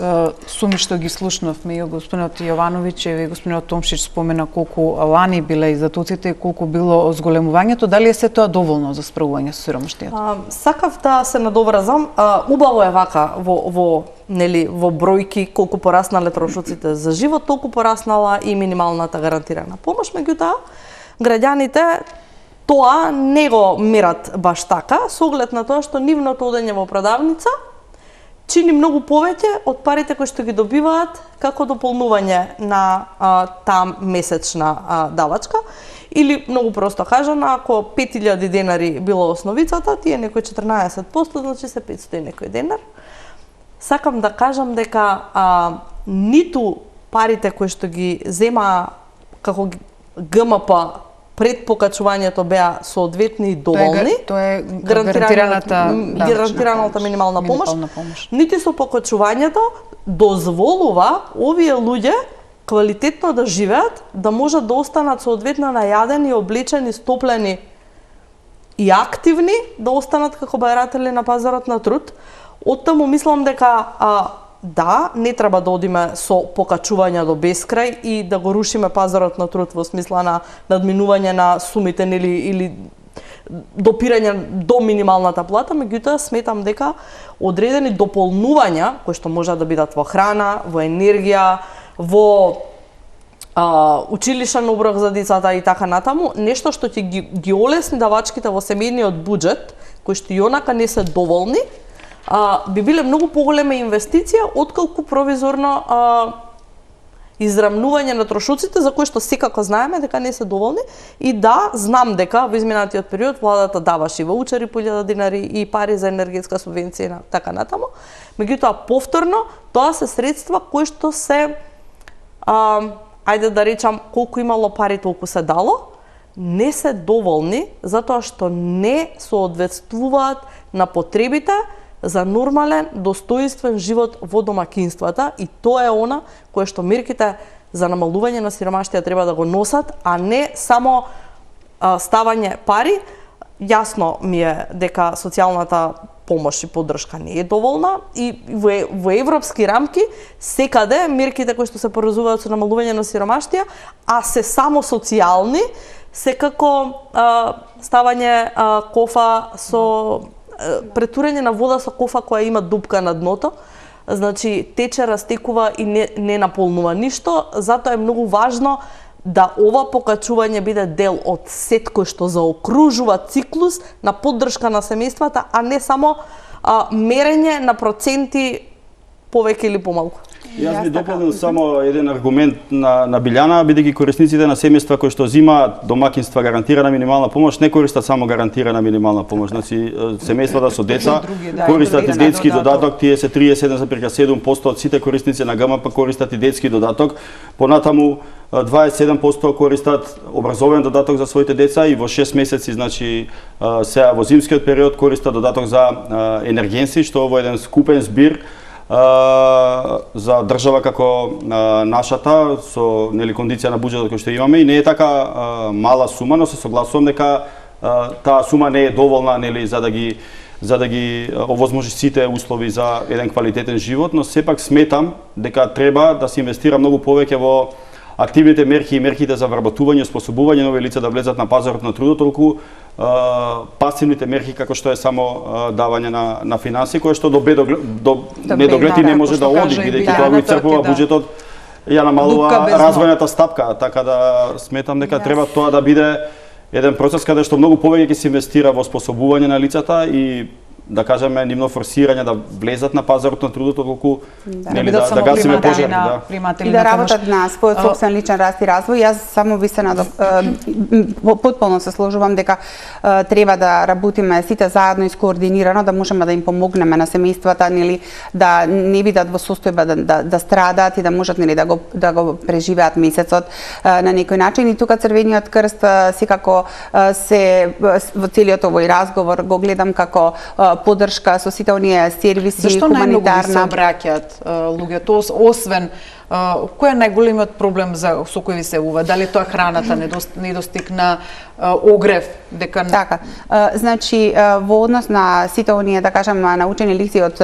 S1: суми што ги слушнавме, и господинот Јовановиќ и господинот Томшич спомена колку лани биле издатоците и колку било зголемувањето, дали е се тоа доволно за справување со сиромаштијата?
S3: Сакав да се надоврзам, убаво е вака во бројки колку пораснале трошоците за живот, толку пораснала и минималната гарантирана помош, меѓутоа граѓаните тоа не го мерат баш така, со оглед на тоа што нивното одење во продавница чини многу повеќе од парите кои што ги добиваат како дополнување на таа месечна давачка. Или, многу просто кажано, ако 5000 денари било основицата, тие некој 14%, значи се 500 и некој денар. Сакам да кажам дека ниту парите кои што ги зема како ГМП пред покачувањето беа соодветни и доволни.
S1: Тоа е гарантираната
S3: минимална помош. Нити со покачувањето дозволува овие луѓе квалитетно да живеат, да можат да останат соодветно најадени, облечени, стоплени и активни, да останат како бајратели на пазарот на труд. Оттаму мислам дека да, не треба да одиме со покачување до бескрај и да го рушиме пазарот на труд во смисла на надминување на сумите или допирање до минималната плата, меѓутоа сметам дека одредени дополнувања кои што можат да бидат во храна, во енергија, во училишен оброк за децата и така натаму, нешто што ќе ги олесни давачките во семејниот буџет, кои што и онака не се доволни, би биле многу поголема инвестиција отколку провизорно израмнување на трошоците за кои што секако знаеме дека не се доволни. И да, знам дека во изминатиот период владата даваше и ваучери по 1000 денари и пари за енергетска субвенција и така натаму. Меѓутоа повторно тоа се средства кои што се ајде да речам колку имало пари толку се дало, не се доволни затоа што не соодветствуваат на потребите за нормален, достоинствен живот во домакинствата, и тоа е она кое што мерките за намалување на сиромаштија треба да го носат, а не само ставање пари. Јасно ми е дека социјалната помош и поддршка не е доволна и во европски рамки секаде мерките кои што се поврзуваат со намалување на сиромаштија, а се само социјални, секако ставање кофа со претурење на вода со кофа која има дупка на дното, значи тече, растекува и не наполнува ништо. Затоа е многу важно да ова покачување биде дел од сет кој што заокружува циклус на поддршка на семејствата, а не само мерење на проценти повеќе или помалку.
S2: Јас би дополнил само еден аргумент на Билјана, бидејќи корисниците на семејства кои што земаат домакинства гарантирана минимална помош не користат само гарантирана минимална помош. Значи семејствата со деца користат и детски додаток, тие се 37,7% од сите корисници на ГМП користат и детски додаток. Понатаму 27% користат образовен додаток за своите деца и во 6 месеци, значи сега во зимскиот период користат додаток за енергенси, што во еден скупен збир за држава како нашата со нели кондиција на буџетот кој што имаме, и не е така мала сума, но се согласувам дека таа сума не е доволна нели за да ги овозможи сите услови за еден квалитетен живот, но сепак сметам дека треба да се инвестира многу повеќе во активните мерки и мерките за вработување, способување нови лица да влезат на пазарот на трудот, толку пасивните мерки како што е само давање на финанси, кое што до недоглед и не може да оди, бидејќи тоа го исцрпува буџетот, ја намалува развојната стапка, така да сметам дека треба тоа да биде еден процес каде што многу повеќе ќе се инвестира во способување на лицата и да кажеме, нивно форсирање да влезат на пазарот на трудот, отколку нели
S1: бидат само
S2: гасиме
S1: приматели
S2: пожари,
S1: на
S2: да.
S1: приматели
S4: И да
S1: на помош.
S4: работат на својот собствен личен раст и развој. Јас само би се потполно се сложувам дека треба да работиме сите заедно и скоординирано, да можеме да им помогнеме на семејствата, нели да не бидат во состојба да страдат и да можат нели да го преживеат месецот на некој начин. И тука Црвениот крст секако се во целиот овој разговор го гледам како поддршка со сите оние сервиси,
S1: Зашто најмногу ви се
S4: хуманитарна.
S1: обраќаат луѓето, освен кој е најголемиот проблем со кој ви се ува? Дали тоа храната, недостиг на огрев, дека
S4: Така. Значи, во однос на сите оние, да кажам, научени лекции од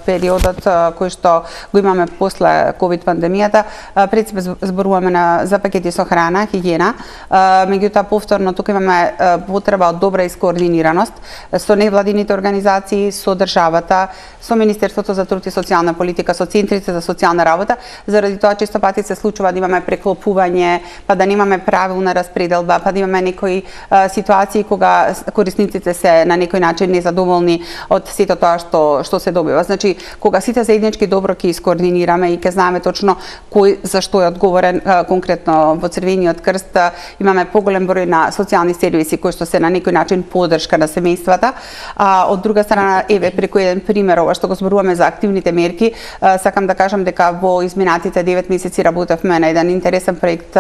S4: периодот кој што го имаме после ковид пандемијата, пред се зборуваме за пакети со храна, хигиена, меѓутоа повторно тука имаме потреба од добра искоординираност со невладините организации, со државата, со Министерството за труд и социјална политика, со центрите за социјална работа, заради тоа често пати се случува да имаме преклопување, па да немаме правилна распределба, па да имаме некои ситуации кога корисниците се на некој начин незадоволни од сето тоа што се добива. Значи, кога сите заеднички добро ќе искоординираме и ќе знаеме точно кој за што е одговорен, конкретно во Црвениот крст имаме поголем број на социјални сервиси кои што се на некој начин поддршка на семејствата, а од друга страна еве преку еден пример ова што го зборуваме за активните мерки, сакам да кажам дека во изминатите 9 месеци работевме на еден интересен проект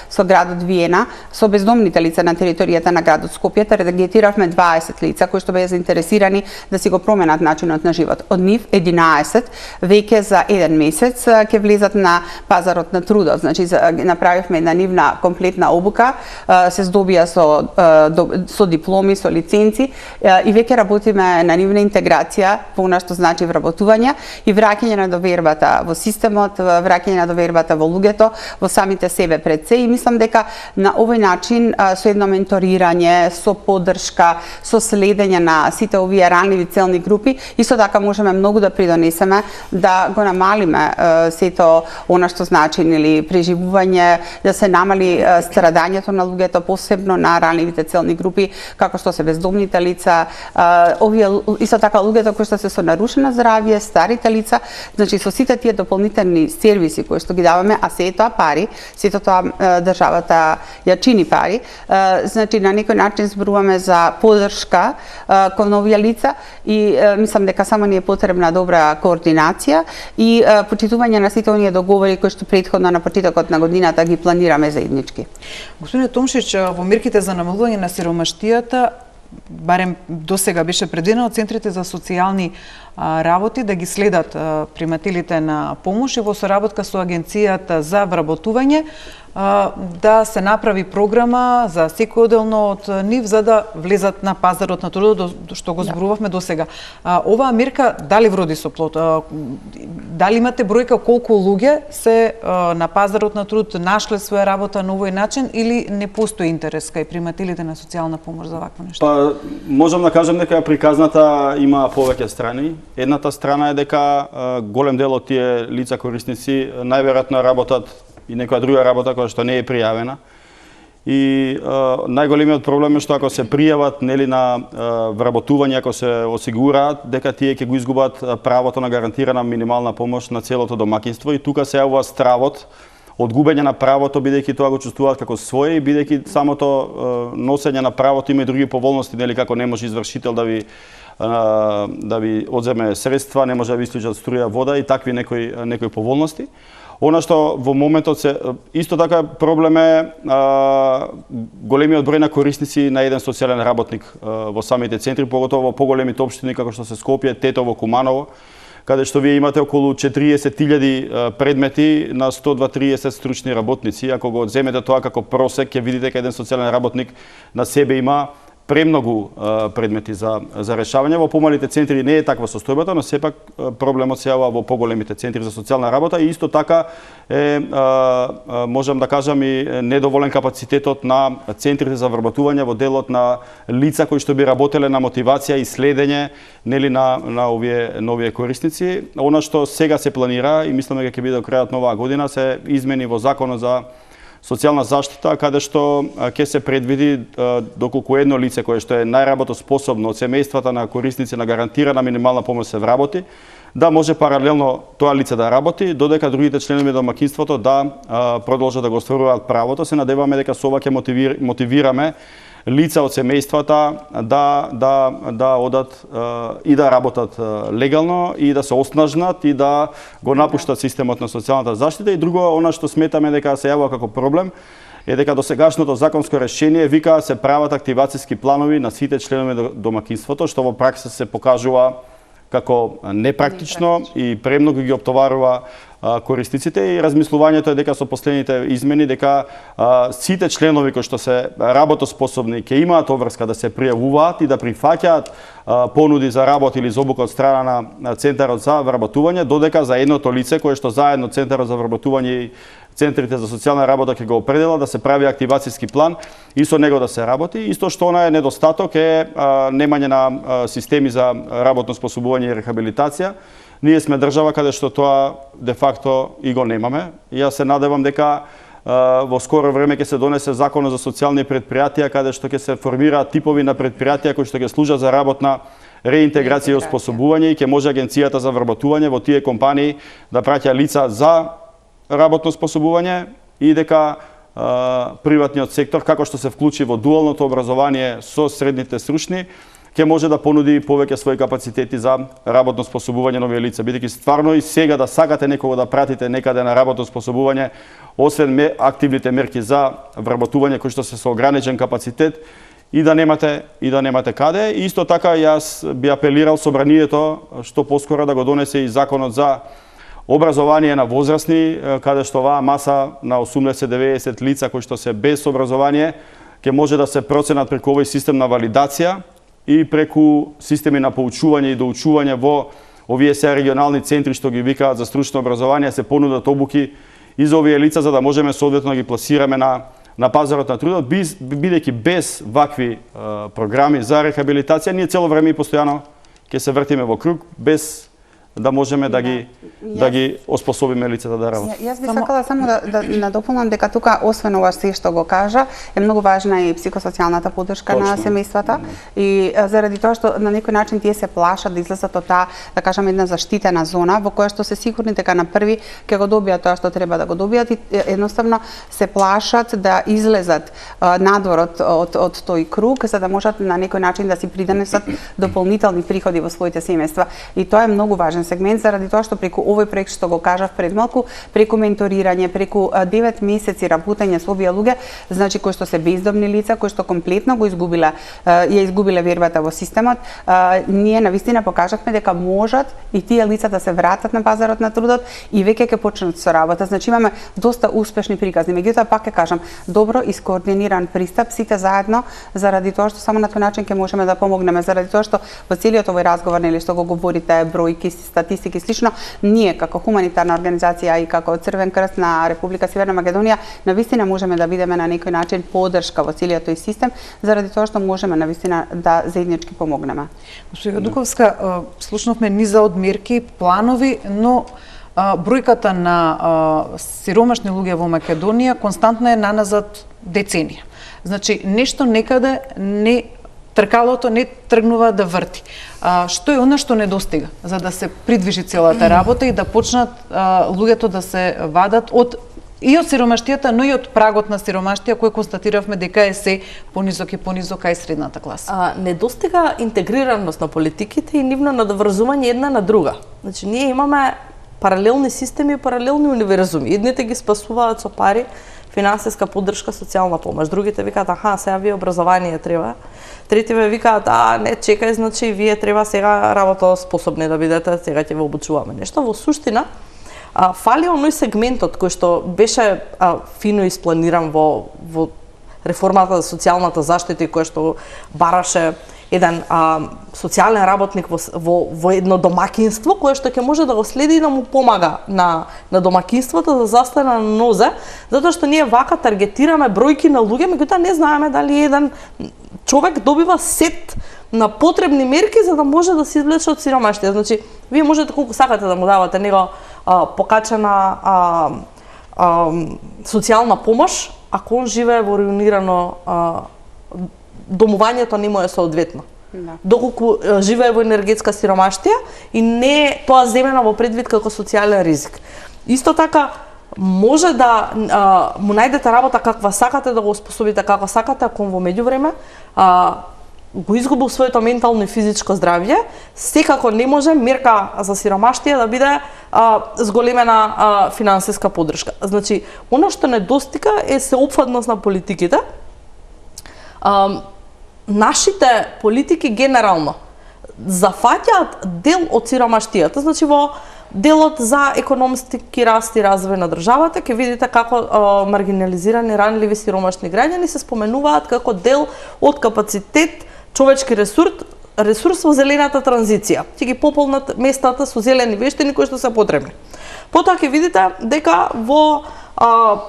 S4: со градот Виена, со бездомните лица на територијата на градот Скопје, таргетиравме 20 лица кои што беа заинтересирани да си го променат начинот на живот. Од нив 11 веќе за еден месец ќе влезат на пазарот на трудот. Значи направивме една нивна комплетна обука, се здобија со дипломи, со лиценци и веќе работиме на нивна интеграција, по она што значи вработување и враќање на довербата во системот, враќање на довербата во луѓето, во самите себе пред се, и мислам дека на овој начин со едно менторирање, со поддршка, со следење на сите овие ранливи целни групи, исто така можеме многу да придонесеме да го намалиме сето она што значи нели преживување, да се намали страдањето на луѓето, посебно на ранливите целни групи, како што се бездомните лица, овие исто така луѓето кои што се со нарушено здравје, старите лица. Значи со сите тие дополнителни сервиси кои што ги даваме, а се тоа пари, сето тоа државата ја чини пари, значи на некој начин зборуваме за поддршка кон овие лица и мислам дека само ни е потребна добра координација и почитување на сите оние договори кои што претходно на почетокот на годината ги планираме заеднички.
S1: Господине Томшич, во мерките за намалување на сиромаштијата, барем досега беше предвидено од центрите за социјални работи да ги следат примателите на помош и во соработка со Агенцијата за вработување да се направи програма за секој одделно од нив за да влезат на пазарот на трудот, што го зборувавме досега. Оваа мерка дали вроди со плод? Дали имате бројка колку луѓе се на пазарот на труд нашле своја работа на овој начин или не постои интерес кај примателите на социјална помош за вакво нешто?
S2: Па можам да кажам дека приказната има повеќе страни. Едната страна е дека голем дел од тие лица корисници најверојатно работат и некоја друга работа која што не е пријавена. И најголемиот проблем е што ако се пријават нели на вработување, ако се осигураат, дека тие ќе го изгубат правото на гарантирана минимална помош на целото домаќинство, и тука се јавува стравот од губење на правото, бидејќи тоа го чувствуваат како свое и бидејќи самото носење на правото има и други поволности, нели како не може извршител да ви одземе средства, не може да ви исклучат струја, вода и такви некои поволности. Она што во моментот се исто така проблем е големиот број на корисници на еден социјален работник во самите центри, поготово во поголемите општини како што се Скопје, Тетово, Куманово, каде што вие имате околу 40.000 предмети на 120-30 стручни работници. Ако го одземете тоа како просек, ќе видите дека еден социјален работник на себе има премногу предмети за решавање. Во помалите центри не е таква состојбата, но сепак проблемот се јавува во поголемите центри за социјална работа и исто така е, можам да кажам, и недоволен капацитетот на центрите за вработување во делот на лица кои што би работеле на мотивација и следење нели на овие корисници. Она што сега се планира и мислиме дека ќе биде до крајот на оваа година се измени во законот за социјална заштита, каде што ќе се предвиди доколку едно лице кое што е најработоспособно од семејствата на корисници на гарантирана минимална помош се вработи, да може паралелно тоа лице да работи, додека другите членови на домаќинството да продолжат да го остваруваат правото. Се надеваме дека со ова ќе мотивираме лица од семејствата да одат и да работат легално и да се оснажнат и да го напуштат системот на социјалната заштита. И друго, она што сметаме дека се јавува како проблем, е дека досегашното законско решение вика се прават активацијски планови на сите членови на домаќинството, што во пракса се покажува како непрактично и премногу ги оптоварува корисниците, и размислувањето е дека со последните измени дека сите членови кои што се работоспособни ќе имаат обврска да се пријавуваат и да прифаќаат понуди за работа или за обука од страна на Центарот за вработување, додека за едното лице кое што заедно Центарот за вработување и центрите за социјална работа ќе го определат да се прави активацијски план и со него да се работи. Исто што она е недостаток е немање на системи за работно способување и рехабилитација. Ние сме држава каде што тоа де факто и го немаме. Јас се надевам дека во скоро време ќе се донесе законот за социјални предпријатија, каде што ќе се формираат типови на предпријатија кои што ќе служат за работна реинтеграција и оспособување, и ќе може Агенцијата за вработување во тие компании да праќа лица за работно способување, и дека приватниот сектор, како што се вклучи во дуалното образование со средните стручни, ќе може да понуди повеќе своји капацитети за работно способување на овие лица, бидејќи стварно и сега да сакате некого да пратите некаде на работно способување, освен активните мерки за вработување кои што се со ограничен капацитет, и да немате каде. И исто така јас би апелирал собранието што поскоро да го донесе и законот за образование на возрастни, каде што оваа маса на 80-90 лица кои што се без образование ќе може да се проценат преку овој систем на валидација и преку системи на поучување и доучување во овие се регионални центри што ги викаат за стручно образование, се понудат обуки и за овие лица за да можеме соодветно да ги пласираме на пазарот на трудот, бидејќи без вакви програми за рехабилитација ние цело време и постојано ќе се вртиме во круг без да можеме да ги оспособиме лицата да работат.
S4: Јас би сакала само да надополнам дека тука освен ова се што го кажа, е многу важна и психосоцијалната поддршка на семејствата, и заради тоа што на некој начин тие се плашат да излезат од таа, да кажам, една заштитена зона во која што се сигурни дека на први ќе го добијат тоа што треба да го добијат, и едноставно се плашат да излезат надвор од тој круг за да можат на некој начин да си придонесат дополнителни приходи во своите семејства. И тоа е многу важен сегмент, заради тоа што преку овој проект што го кажав пред малку, преку менторирање, преку 9 месеци работење со овие луѓе, значи кои што се бездомни лица, кои што комплетно ја изгубиле вербата во системот, ние навистина покажавме дека можат и тие лица да се вратат на пазарот на трудот и веќе ќе почнат со работа. Значи имаме доста успешни приказни. Меѓутоа пак ќе кажам, добро искоординиран пристап сите заедно, заради тоа што само на тој начин ќе можеме да помогнеме, заради тоа што во целиот овој разговор нели што го говорите, бројки, статистики слично, ние како хуманитарна организација и како Црвен крст на Република Северна Македонија навистина можеме да бидеме на некој начин поддршка во целиот тој систем, заради тоа што можеме навистина да заеднички помогнеме.
S1: Госпожа Дуковска, слушнавме низа од мерки, планови, но бројката на сиромашни луѓе во Македонија константно е наназад деценија. Значи нешто некаде тркалото не тргнува да врти. Што е она што недостига за да се придвижи целата работа и да почнат луѓето да се вадат од сиромаштијата, но и од прагот на сиромаштија кој констатиравме дека е се понизок и понизок и средната класа.
S3: Недостига интегрираност на политиките и нивно надврзување една на друга. Значи ние имаме паралелни системи и паралелни универзуми. Едните ги спасуваат со пари, финансиска поддршка, социјална помош. Другите викаат, сега вие образование треба. Третиве викаат, не, чекај, значи вие треба сега работоспособни да бидете, сега ќе ве обучуваме. Нешто во суштина фали оној сегментот кој што беше фино испланиран во реформата за социјалната заштита, кој што бараше еден социјален работник во едно домаќинство кој што ќе може да го следи и да му помага на домаќинството да застане на нозе, затоа што ние вака таргетираме бројки на луѓе, меѓутоа не знаеме дали еден човек добива сет на потребни мерки за да може да се извлече од сиромаштија. Значи, вие можете колку сакате да му давате него покачена социјална помош ако он живее во руинирано домувањето не му е соодветно.
S4: Да.
S3: Доколку живее во енергетска сиромаштија и не е тоа земено во предвид како социјален ризик. Исто така може да му најдете работа каква сакате, да го способите како сакате, ако во меѓувреме го изгубил своето ментално и физичко здравје, секако не може мерка за сиромаштија да биде зголемена финансиска поддршка. Значи, она што недостига е сеопфатност на политиките. Нашите политики генерално зафаќаат дел од сиромаштијата, значи во делот за економски раст и развој на државата, ќе видите како маргинализирани, ранливи, сиромашни граѓани се споменуваат како дел од капацитет, човечки ресурс во зелената транзиција. Ќе ги пополнат местата со зелени вештини кои што се потребни. Потоа ќе видите дека во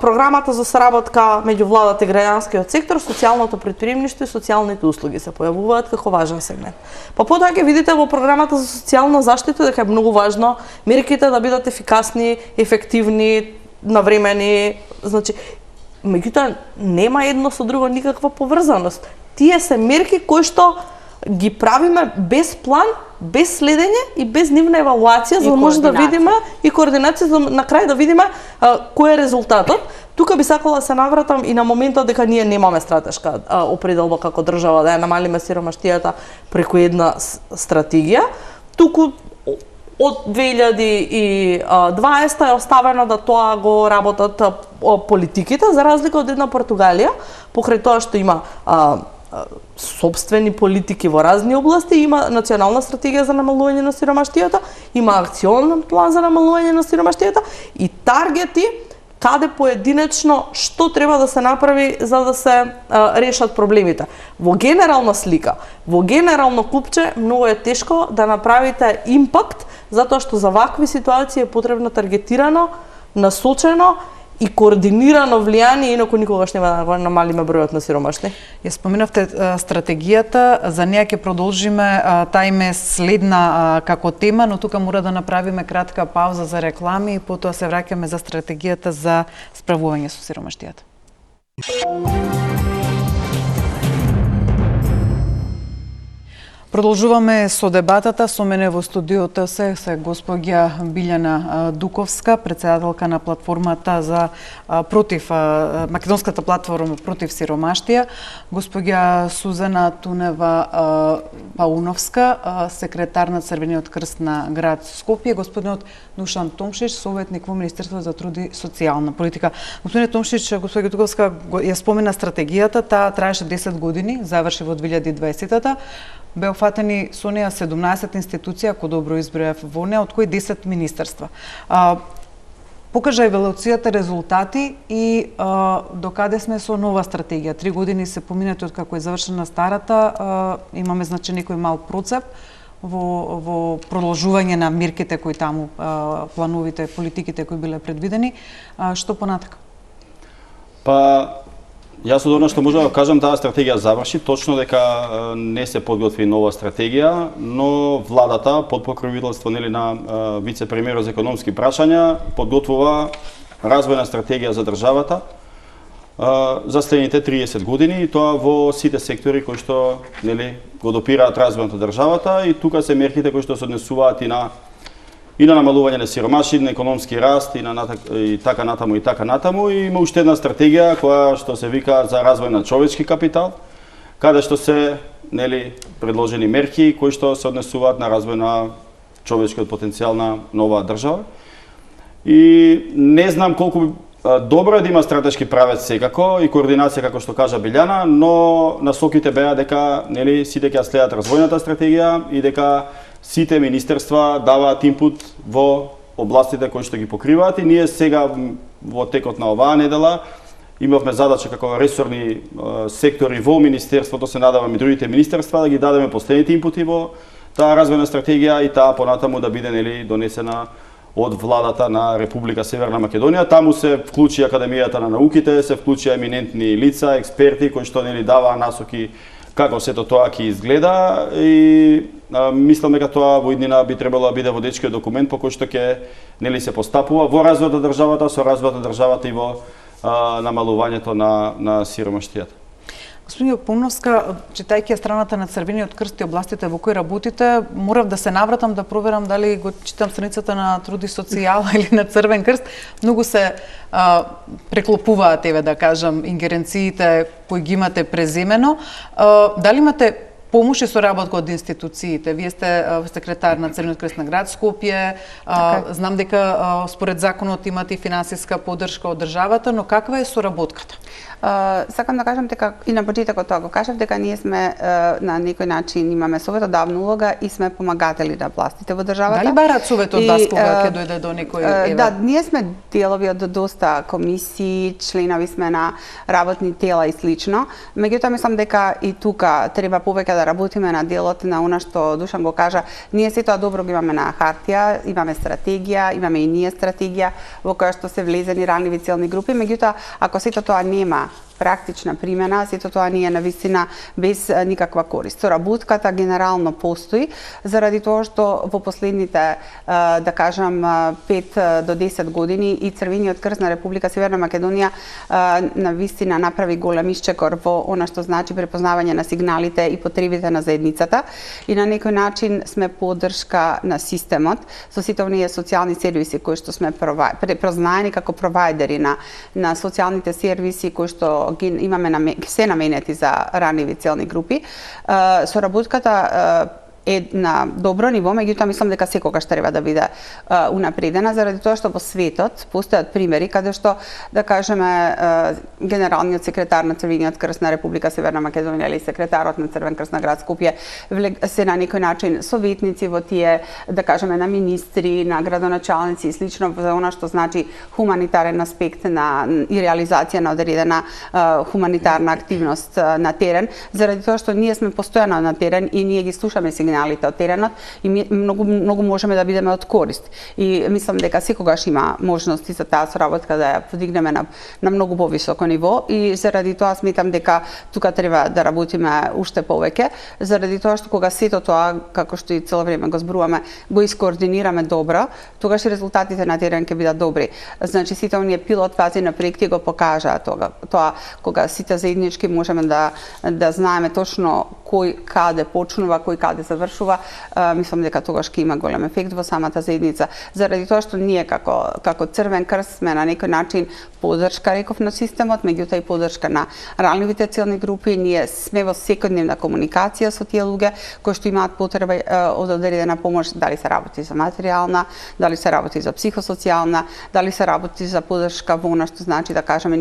S3: програмата за соработка меѓу владата и граѓанскиот сектор, социјалното претприемништво и социјалните услуги се појавуваат како важен сегмент. Па потоа ќе видите во програмата за социјална заштита дека е многу важно мерките да бидат ефикасни, ефективни, навремени, значи меѓутоа нема едно со друго никаква поврзаност. Тие се мерки кои што ги правиме без план, без следење и без нивна евалуација, за да може да видиме и координација, за на крај да видиме кој е резултатот. Тука би сакала да се навратам и на моментот дека ние немаме стратешка определба како држава да ја намалиме сиромаштијата преку една стратегија. Туку од 2020 е оставено да тоа го работат политиките, за разлика од една Португалија, покрај тоа што има собствени политики во разни области, има национална стратегија за намалување на сиромаштијата, има акционен план за намалување на сиромаштијата и таргети каде поединечно што треба да се направи за да се решат проблемите. Во генерална слика, во генерално купче, многу е тешко да направите импакт, затоа што за вакви ситуации е потребно таргетирано, насочено и координирано влијание, инаку никогаш нема да намалиме бројот на сиромашни.
S1: Ја споменавте стратегијата, за неја ќе продолжиме, таа им е следна како тема, но тука мора да направиме кратка пауза за реклами и потоа се враќаме за стратегијата за справување со сиромаштијата. Продолжуваме со дебатата. Со мене во студиото се госпоѓа Билјана Дуковска, председателка на платформата за против македонската платформа против сиромаштија, госпоѓа Сузана Тунева Пауновска, секретар на Црвениот крст на град Скопје, господинот Душан Томшич, советник во Министерството за труд и социјална политика. Господине Томшич, госпоѓа Дуковска ја спомена стратегијата, таа траеше 10 години, заврши во 2020-та. Бе офатени со неа 17 институции, ако добро избројав во неа, од кои 10 министерства. Покажа евалуацијата резултати и докаде сме со нова стратегија. 3 години се поминати од како е завршена старата, имаме значи некој мал процеп во продолжување на мерките кои таму, плановите, политиките кои биле предвидени. Што понатака?
S2: Јас од она што можам да кажам, таа стратегија заврши, точно дека не се подготви нова стратегија, но владата под покровителство на вице-премиерот за економски прашања подготвува развојна стратегија за државата за следните 30 години и тоа во сите сектори кои што го допираат развојот на државата и тука се мерките кои што се однесуваат и на намалување на сиромаши, на економски раст и така натаму и има уште една стратегија која што се вика за развој на човечки капитал, каде што се предложени мерки кои што се однесуваат на развој на човечкиот потенцијал на нова држава. И не знам колку добро е да има стратешки правец секако и координација како што кажа Билјана, но насоките беа дека сите ќе следат развојната стратегија и дека сите министерства даваат инпут во областите кои што ги покриваат и ние сега во текот на оваа недела имавме задача како ресорни сектори во министерството, се надаваме и другите министерства да ги дадеме последните инпути во таа развојна стратегија и таа понатаму да биде донесена од владата на Република Северна Македонија. Таму се вклучи Академијата на науките, се вклучи еминентни лица, експерти кои што даваа насоки како сето тоа ќе изгледа и мислам дека тоа во иднина би требало да биде водечкиот документ по кој што ќе нели се постапува во развојот на државата, со развојот на државата и во намалувањето на сиромаштијата.
S1: Господин Помновска, читајќи ја страната на Црвениот крст и областите во кои работите, морав да се навратам да проверам дали го читам страницата на Труд и социјала или на Црвен крст. Многу се преклопуваат, еве да кажам, ингеренциите кои ги имате преземено. Дали имате помош и соработка од институциите? Вие сте секретар на Црвениот крст на град Скопје. Знам дека според законот имате и финансиска поддршка од државата, но каква е соработката?
S4: Сакам да кажам дека и на почетокот тоа го кажав дека ние сме на некој начин имаме советодавна улога и сме помагатели на властите во државата.
S1: Дали барат совет од вас кога ќе дојде до некој
S4: Да, ние сме делови од доста комисии, членови сме на работни тела и слично. Меѓутоа мислам дека и тука треба повеќе да работиме на делот на она што Душан го кажа. Ние се тоа добро го имаме на хартија, имаме стратегија, имаме и ние стратегија во која што се влезени ранливи целни групи, меѓутоа ако сето тоа нема практична примена, сето тоа ни е навистина без никаква корист. Соработката генерално постои, заради тоа што во последните, да кажам, 5 до 10 години и Црвениот крст на Република Северна Македонија навистина направи голем исчекор во она што значи препознавање на сигналите и потребите на заедницата и на некој начин сме поддршка на системот со сите оние социјални сервиси кои што сме препознаени како провајдери на социјалните сервиси кои што имаме се наменети за ранливи целни групи. Соработката е на добро ниво, меѓутоа мислам дека секогаш треба да биде унапредена, заради тоа што во светот постојат примери каде што, да кажеме, генералниот секретар на Црвениот крст на Република Северна Македонија или секретарот на Црвен крст на град Скопје се на некој начин советници во тие, да кажеме, на министри, на градоначалници и слично за она што значи хуманитарен аспект и реализација на одредена хуманитарна активност на терен, заради тоа што ние сме постојано на терен и ние ги слушаме сигналите од теренот и многу можеме да бидеме од корист. И мислам дека секогаш има можности за таа соработка да ја подигнеме на многу повисоко ниво и заради тоа сметам дека тука треба да работиме уште повеќе, заради тоа што кога сето тоа, како што и цело време го зборуваме, го искоординираме добро, тогаш резултатите на терен ќе бидат добри. Значи сите оние пилот фази на проекти го покажаа тоа кога сите заеднички можеме да знаеме точно кој каде почнува, кој каде завршува, мислам дека тогаш ќе има голем ефект во самата заедница. Заради тоа што ние како Црвен крст сме на некој начин поддршка, реков, на системот, меѓутоа и поддршка на ранливите целни групи, ние сме во секојдневна комуникација со тие луѓе кои што имаат потреба од одредена помош, дали се работи за материјална, дали се работи за психосоцијална, дали се работи за поддршка во она што значи, да кажеме,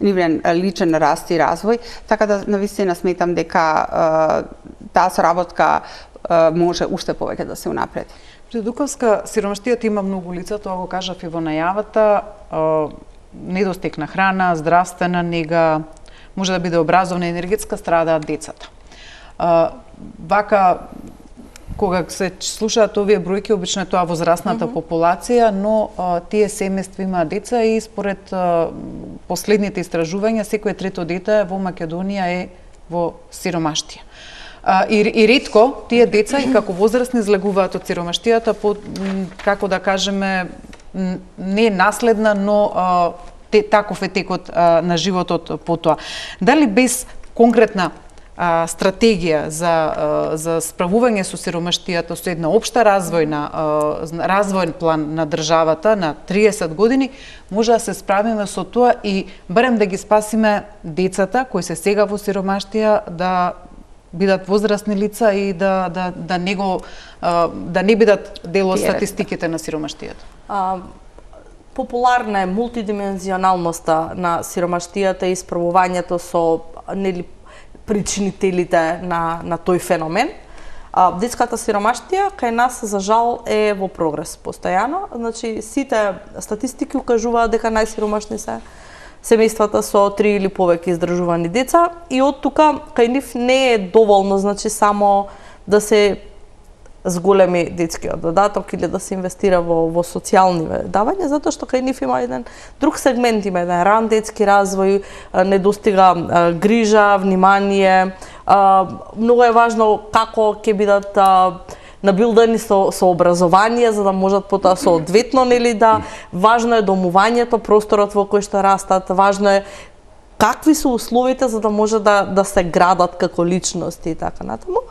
S4: нивен личен раст и развој, така да навистина сметам дека таа соработка може уште повеќе да се унапреди.
S1: Дуковска, сиромаштијата има многу лица, тоа го кажав и во најавата, недостиг на храна, здравствена нега, може да биде образовна, енергетска, страдаат децата. Вака, кога се слушаат овие бројки, обично е тоа возрастната популација, но тие семејства имаат деца и според последните истражувања, секое трето дете во Македонија е во сиромаштија. И ретко тие деца и како возрастни излегуваат од сиромаштијата по, како да кажеме, не наследна, но таков е текот на животот потоа. Дали без конкретна стратегија за справување со сиромаштијата, со една општа развојен план на државата на 30 години, може да се справиме со тоа и барем да ги спасиме децата кои се сега во сиромаштија, да бидат возрастни лица и да не бидат дел од статистиките на сиромаштијата?
S3: Популарна е мултидимензионалноста на сиромаштијата и справувањето со причинителите на тој феномен. Детската сиромаштија кај нас за жал е во прогрес постојано. Значи сите статистики укажуваат дека најсиромашни се семејствата со 3 или повеќе издржувани деца и од тука кај нив не е доволно, значи само да се зголеми детскиот додаток или да се инвестира во социјални давања, затоа што кај нив има еден друг сегмент, има еден ран детски развој, недостига грижа, внимание, Многу е важно како ќе бидат набилдани со образование за да можат потоа соодветно нели да важно е домувањето, просторот во кој што растат, важно е какви се условите за да може да се градат како личности и така натаму.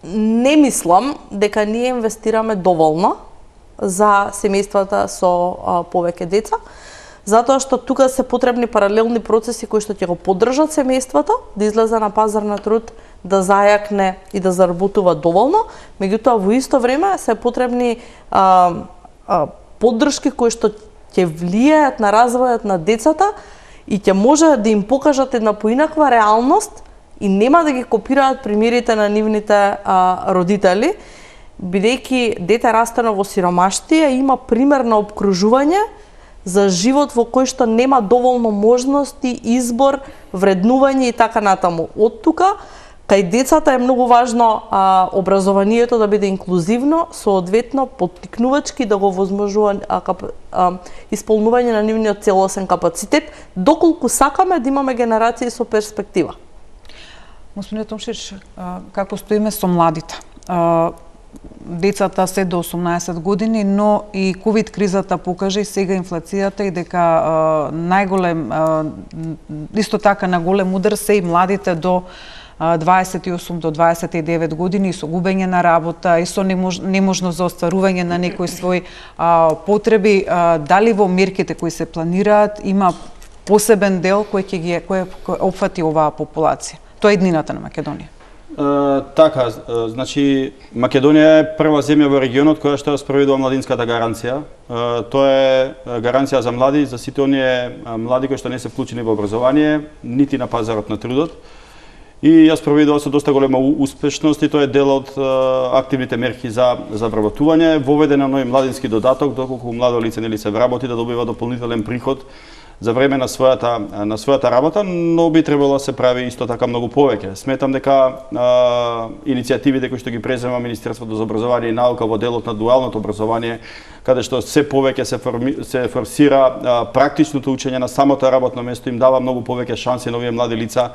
S3: Не мислам дека ние инвестираме доволно за семејствата со повеќе деца, затоа што тука се потребни паралелни процеси кои што ќе го поддржат семејството да излезе на пазар на труд, да зајакне и да заработува доволно, меѓутоа во исто време се потребни поддршки кои што ќе влијаат на развојот на децата и ќе може да им покажат една поинаква реалност и нема да ги копираат примерите на нивните родители, бидејќи дете растено во сиромаштија има пример на обкружување за живот во кој што нема доволно можности, избор, вреднување и така натаму. Од тука, кај децата е многу важно образованието да биде инклузивно, соодветно поттикнувачки да го возможува исполнување на нивниот целосен капацитет, доколку сакаме да имаме генерации со перспектива.
S1: Господине Томшич, како стоиме со младите? Децата се до 18 години, но и ковид кризата покажа и сега инфлацијата и дека најголем, исто така на голем удар се и младите до 28 до 29 години со губење на работа и со неможност за остварување на некои своји потреби. Дали во мерките кои се планираат има посебен дел кој ќе опфати оваа популација? Тоа е иднината на Македонија.
S2: Така, значи Македонија е прва земја во регионот која што спроведува младинската гаранција. Тоа е гаранција за млади, за сите оние млади кои што не се вклучени во образование, нити на пазарот на трудот. И ја спроведува со доста голема успешност и тоа е дел од активните мерки за вработување. Воведен е нови младински додаток, доколку младо лице нели се вработи да добива дополнителен приход за време на својата работа, но би требало да се прави исто така многу повеќе. Сметам дека иницијативите кои што ги презема Министерството за образование и наука во делот на дуалното образование, каде што се повеќе се форсира практичното учење на самото работно место, им дава многу повеќе шанси на овие млади лица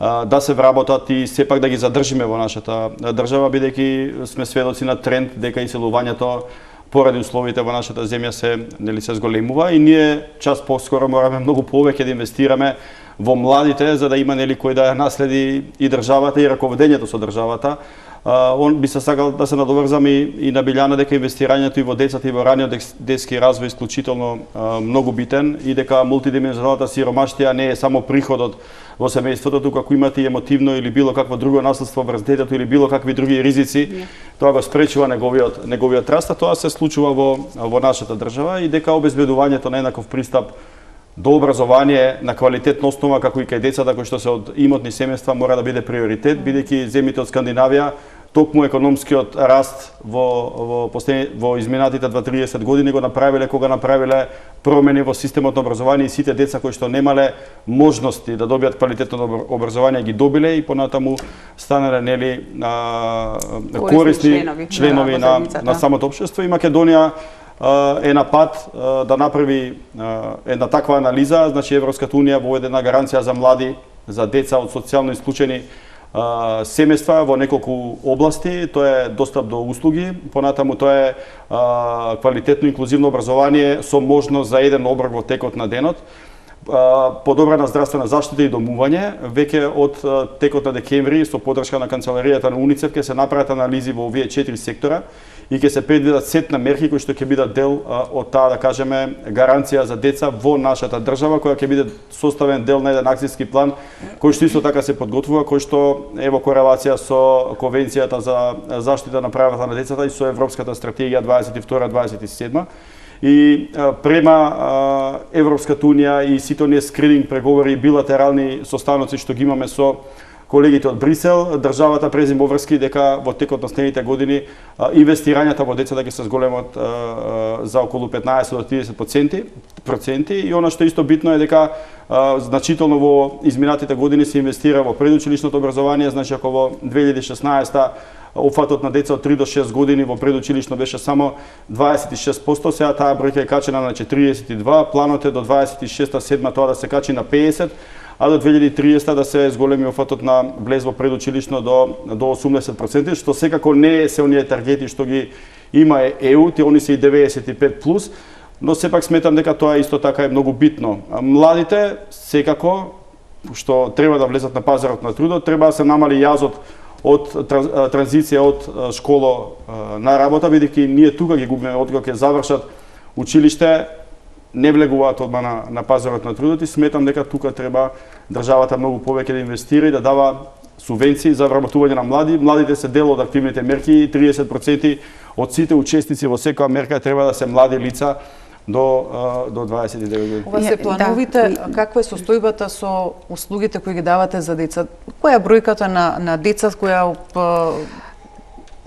S2: да се вработат и сепак да ги задржиме во нашата држава, бидејќи сме сведоци на тренд дека иселувањето поради условите во нашата земја се зголемува и ние час поскоро мораме многу повеќе да инвестираме во младите за да има кој да ја наследи и државата и раководењето со државата. Он би се сакал да се надоврзам и на Билјана дека инвестирањето и во децата и во раниот детски развој е исклучително многу битен и дека мултидимензионалната сиромаштија не е само приходот во семејството, туку ако имате и емотивно или било какво друго наследство врз детето или било какви други ризици, тоа го спречува неговиот раст, а тоа се случува во нашата држава и дека обезбедувањето на еднаков пристап до образование на квалитетна основа, како и кај децата кои што се од имотни семејства, мора да биде приоритет, бидејќи земјите од Скандинавија, токму економскиот раст во изминатите 20-30 години го направиле кога направиле промени во системот на образование и сите деца кои што немале можности да добијат квалитетно образование ги добиле и понатаму станале корисни членови на самото општество и Македонија е на пат да направи една таква анализа, значи Европската унија воведе една гаранција за млади, за деца од социјално исклучени семејства во неколку области. Тоа е достап до услуги, понатаму тоа е квалитетно инклузивно образование со можност за еден оброк во текот на денот, подобрена здравствена заштита и домување. Веќе од текот на декември со поддршка на канцеларијата на УНИЦЕФ ќе се направат анализи во овие 4 сектора и ќе се предвидат сет на мерки кои што ќе бидат дел од таа, да кажеме, гаранција за деца во нашата држава, која ќе биде составен дел на еден акцијски план кој што исто така се подготвува, кој што е во корелација со Конвенцијата за заштита на правата на децата и со Европската стратегија 22-27. И према Европската унија и сите оние скрининг преговори и билатерални состаноци што ги имаме со колегите од Брисел, државата презема обврски дека во текот на следните години инвестирањата во децата ќе се зголемат за околу 15 до 30% и она што исто битно е дека значително во изминатите години се инвестира во предучилишното образование, значи ако во 2016 опфатот на деца од 3 до 6 години во предучилишно беше само 26%, сега таа бројка е качена на 42, планот е до 26-7 тоа да се качи на 50, а до 2030 да се зголеми офатот на влез во предучилишно до 80%, што секако не е се оние таргети што ги има ЕУ, они се и 95+, но сепак сметам дека тоа исто така е многу битно. Младите секако што треба да влезат на пазарот на трудот, треба да се намали јазот од транзиција од школа на работа, бидејќи ние тука ги губиме откако ќе завршат училиште, не влегуваат одма на пазарот на трудот и сметам дека тука треба државата многу повеќе да инвестира и да дава субвенции за вработување на млади. Младите се дел од активните мерки и 30% од сите учесници во секоја мерка треба да се млади лица до 29 години.
S1: Ова се плановите, каква е состојбата со услугите кои ги давате за деца? Која е бројката на деца која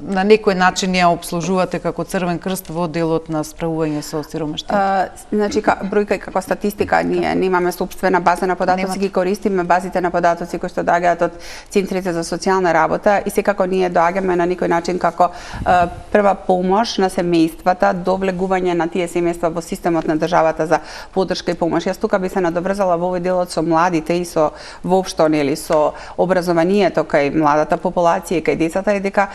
S1: на некој начин ја обслужувате како Црвен крст во делот на справување со сиромаштијата?
S4: Значи, бројка и како статистика, ние немаме собствена база на податоци, ги користиме базите на податоци кои што доаѓаат од центрите за социјална работа и секако ние доаѓаме на некој начин како прва помош на семејствата до влегување на тие семејства во системот на државата за поддршка и помош. Јас тука би се надобрзала во овој делот со младите и со воопшто нели со образованието кај младата популација и кај децата и дека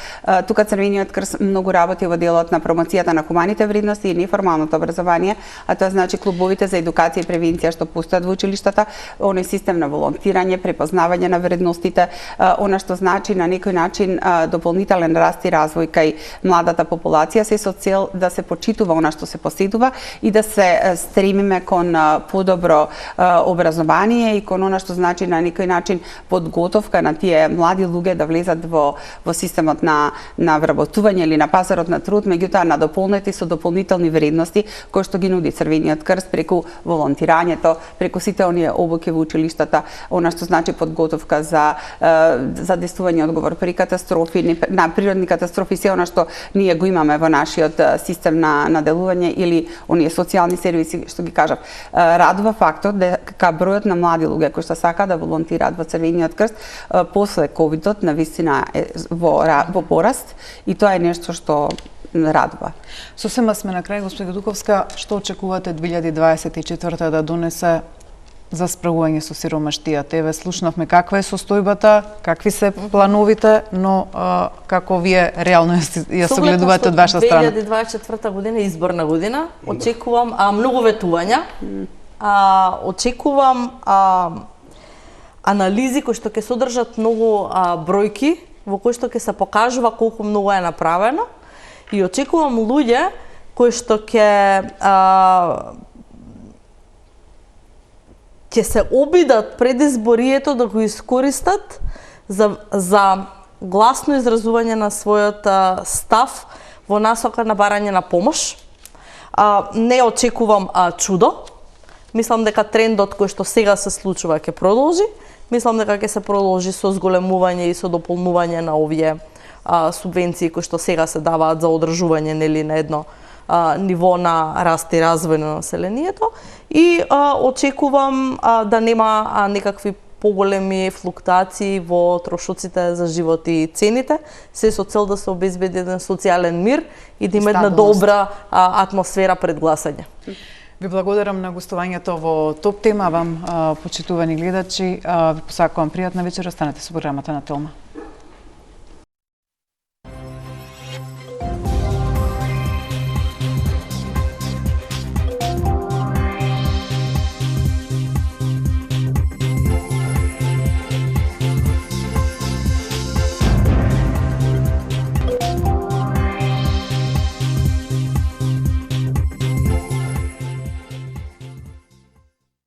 S4: тука Црвениот крст многу работи во делот на промоцијата на хуманите вредности и неформалното образование, а тоа значи клубовите за едукација и превенција што постојат во училиштата, оној систем на волонтирање, препознавање на вредностите, она што значи на некој начин дополнителен раст и развој кај младата популација, се со цел да се почитува она што се поседува и да се стремиме кон подобро образование и кон она што значи на некој начин подготовка на тие млади луѓе да влезат во системот на вработување или на пазарот на труд, меѓутоа надополнети со дополнителни вредности кои што ги нуди Црвениот крст преку волонтирањето, преку сите оние обуки во училиштата, она што значи подготовка за действување одговор при катастрофи, на природни катастрофи, се она што ние го имаме во нашиот систем на делување или оние социјални сервиси што ги кажав. Радува фактот дека бројот на млади луѓе кои што сакаат да волонтираат во Црвениот крст после ковидот навистина е во пораст и тоа е нешто што радува.
S1: Сосема сме на крај, госпожа Дуковска, што очекувате 2024 да донесе за справување со сиромаштијата? Еве слушнавме каква е состојбата, какви се плановите, но како вие реално ја согледувате од ваша страна?
S3: 2024 година е изборна година. Очекувам многу ветувања. Очекувам анализи кои што ќе содржат многу бројки во кои што ќе се покажува колку многу е направено и очекувам луѓе кои што ќе се обидат пред изборието да го искористат за гласно изразување на својот став во насока на барање на помош. Не очекувам чудо. Мислам дека трендот кој што сега се случува ќе продолжи. Мислам дека ќе се продолжи со зголемување и со дополнување на овие субвенции кои што сега се даваат за одржување нели на едно ниво на раст и развој на населението и очекувам да нема некакви поголеми флуктуации во трошоците за живот и цените, се со цел да се обезбеди еден социјален мир и да има една добра атмосфера пред гласање.
S1: Ви благодарам на гостувањето во Топ тема, вам почитувани гледачи, ви посакувам пријатна вечер, останете со програмата на Телма.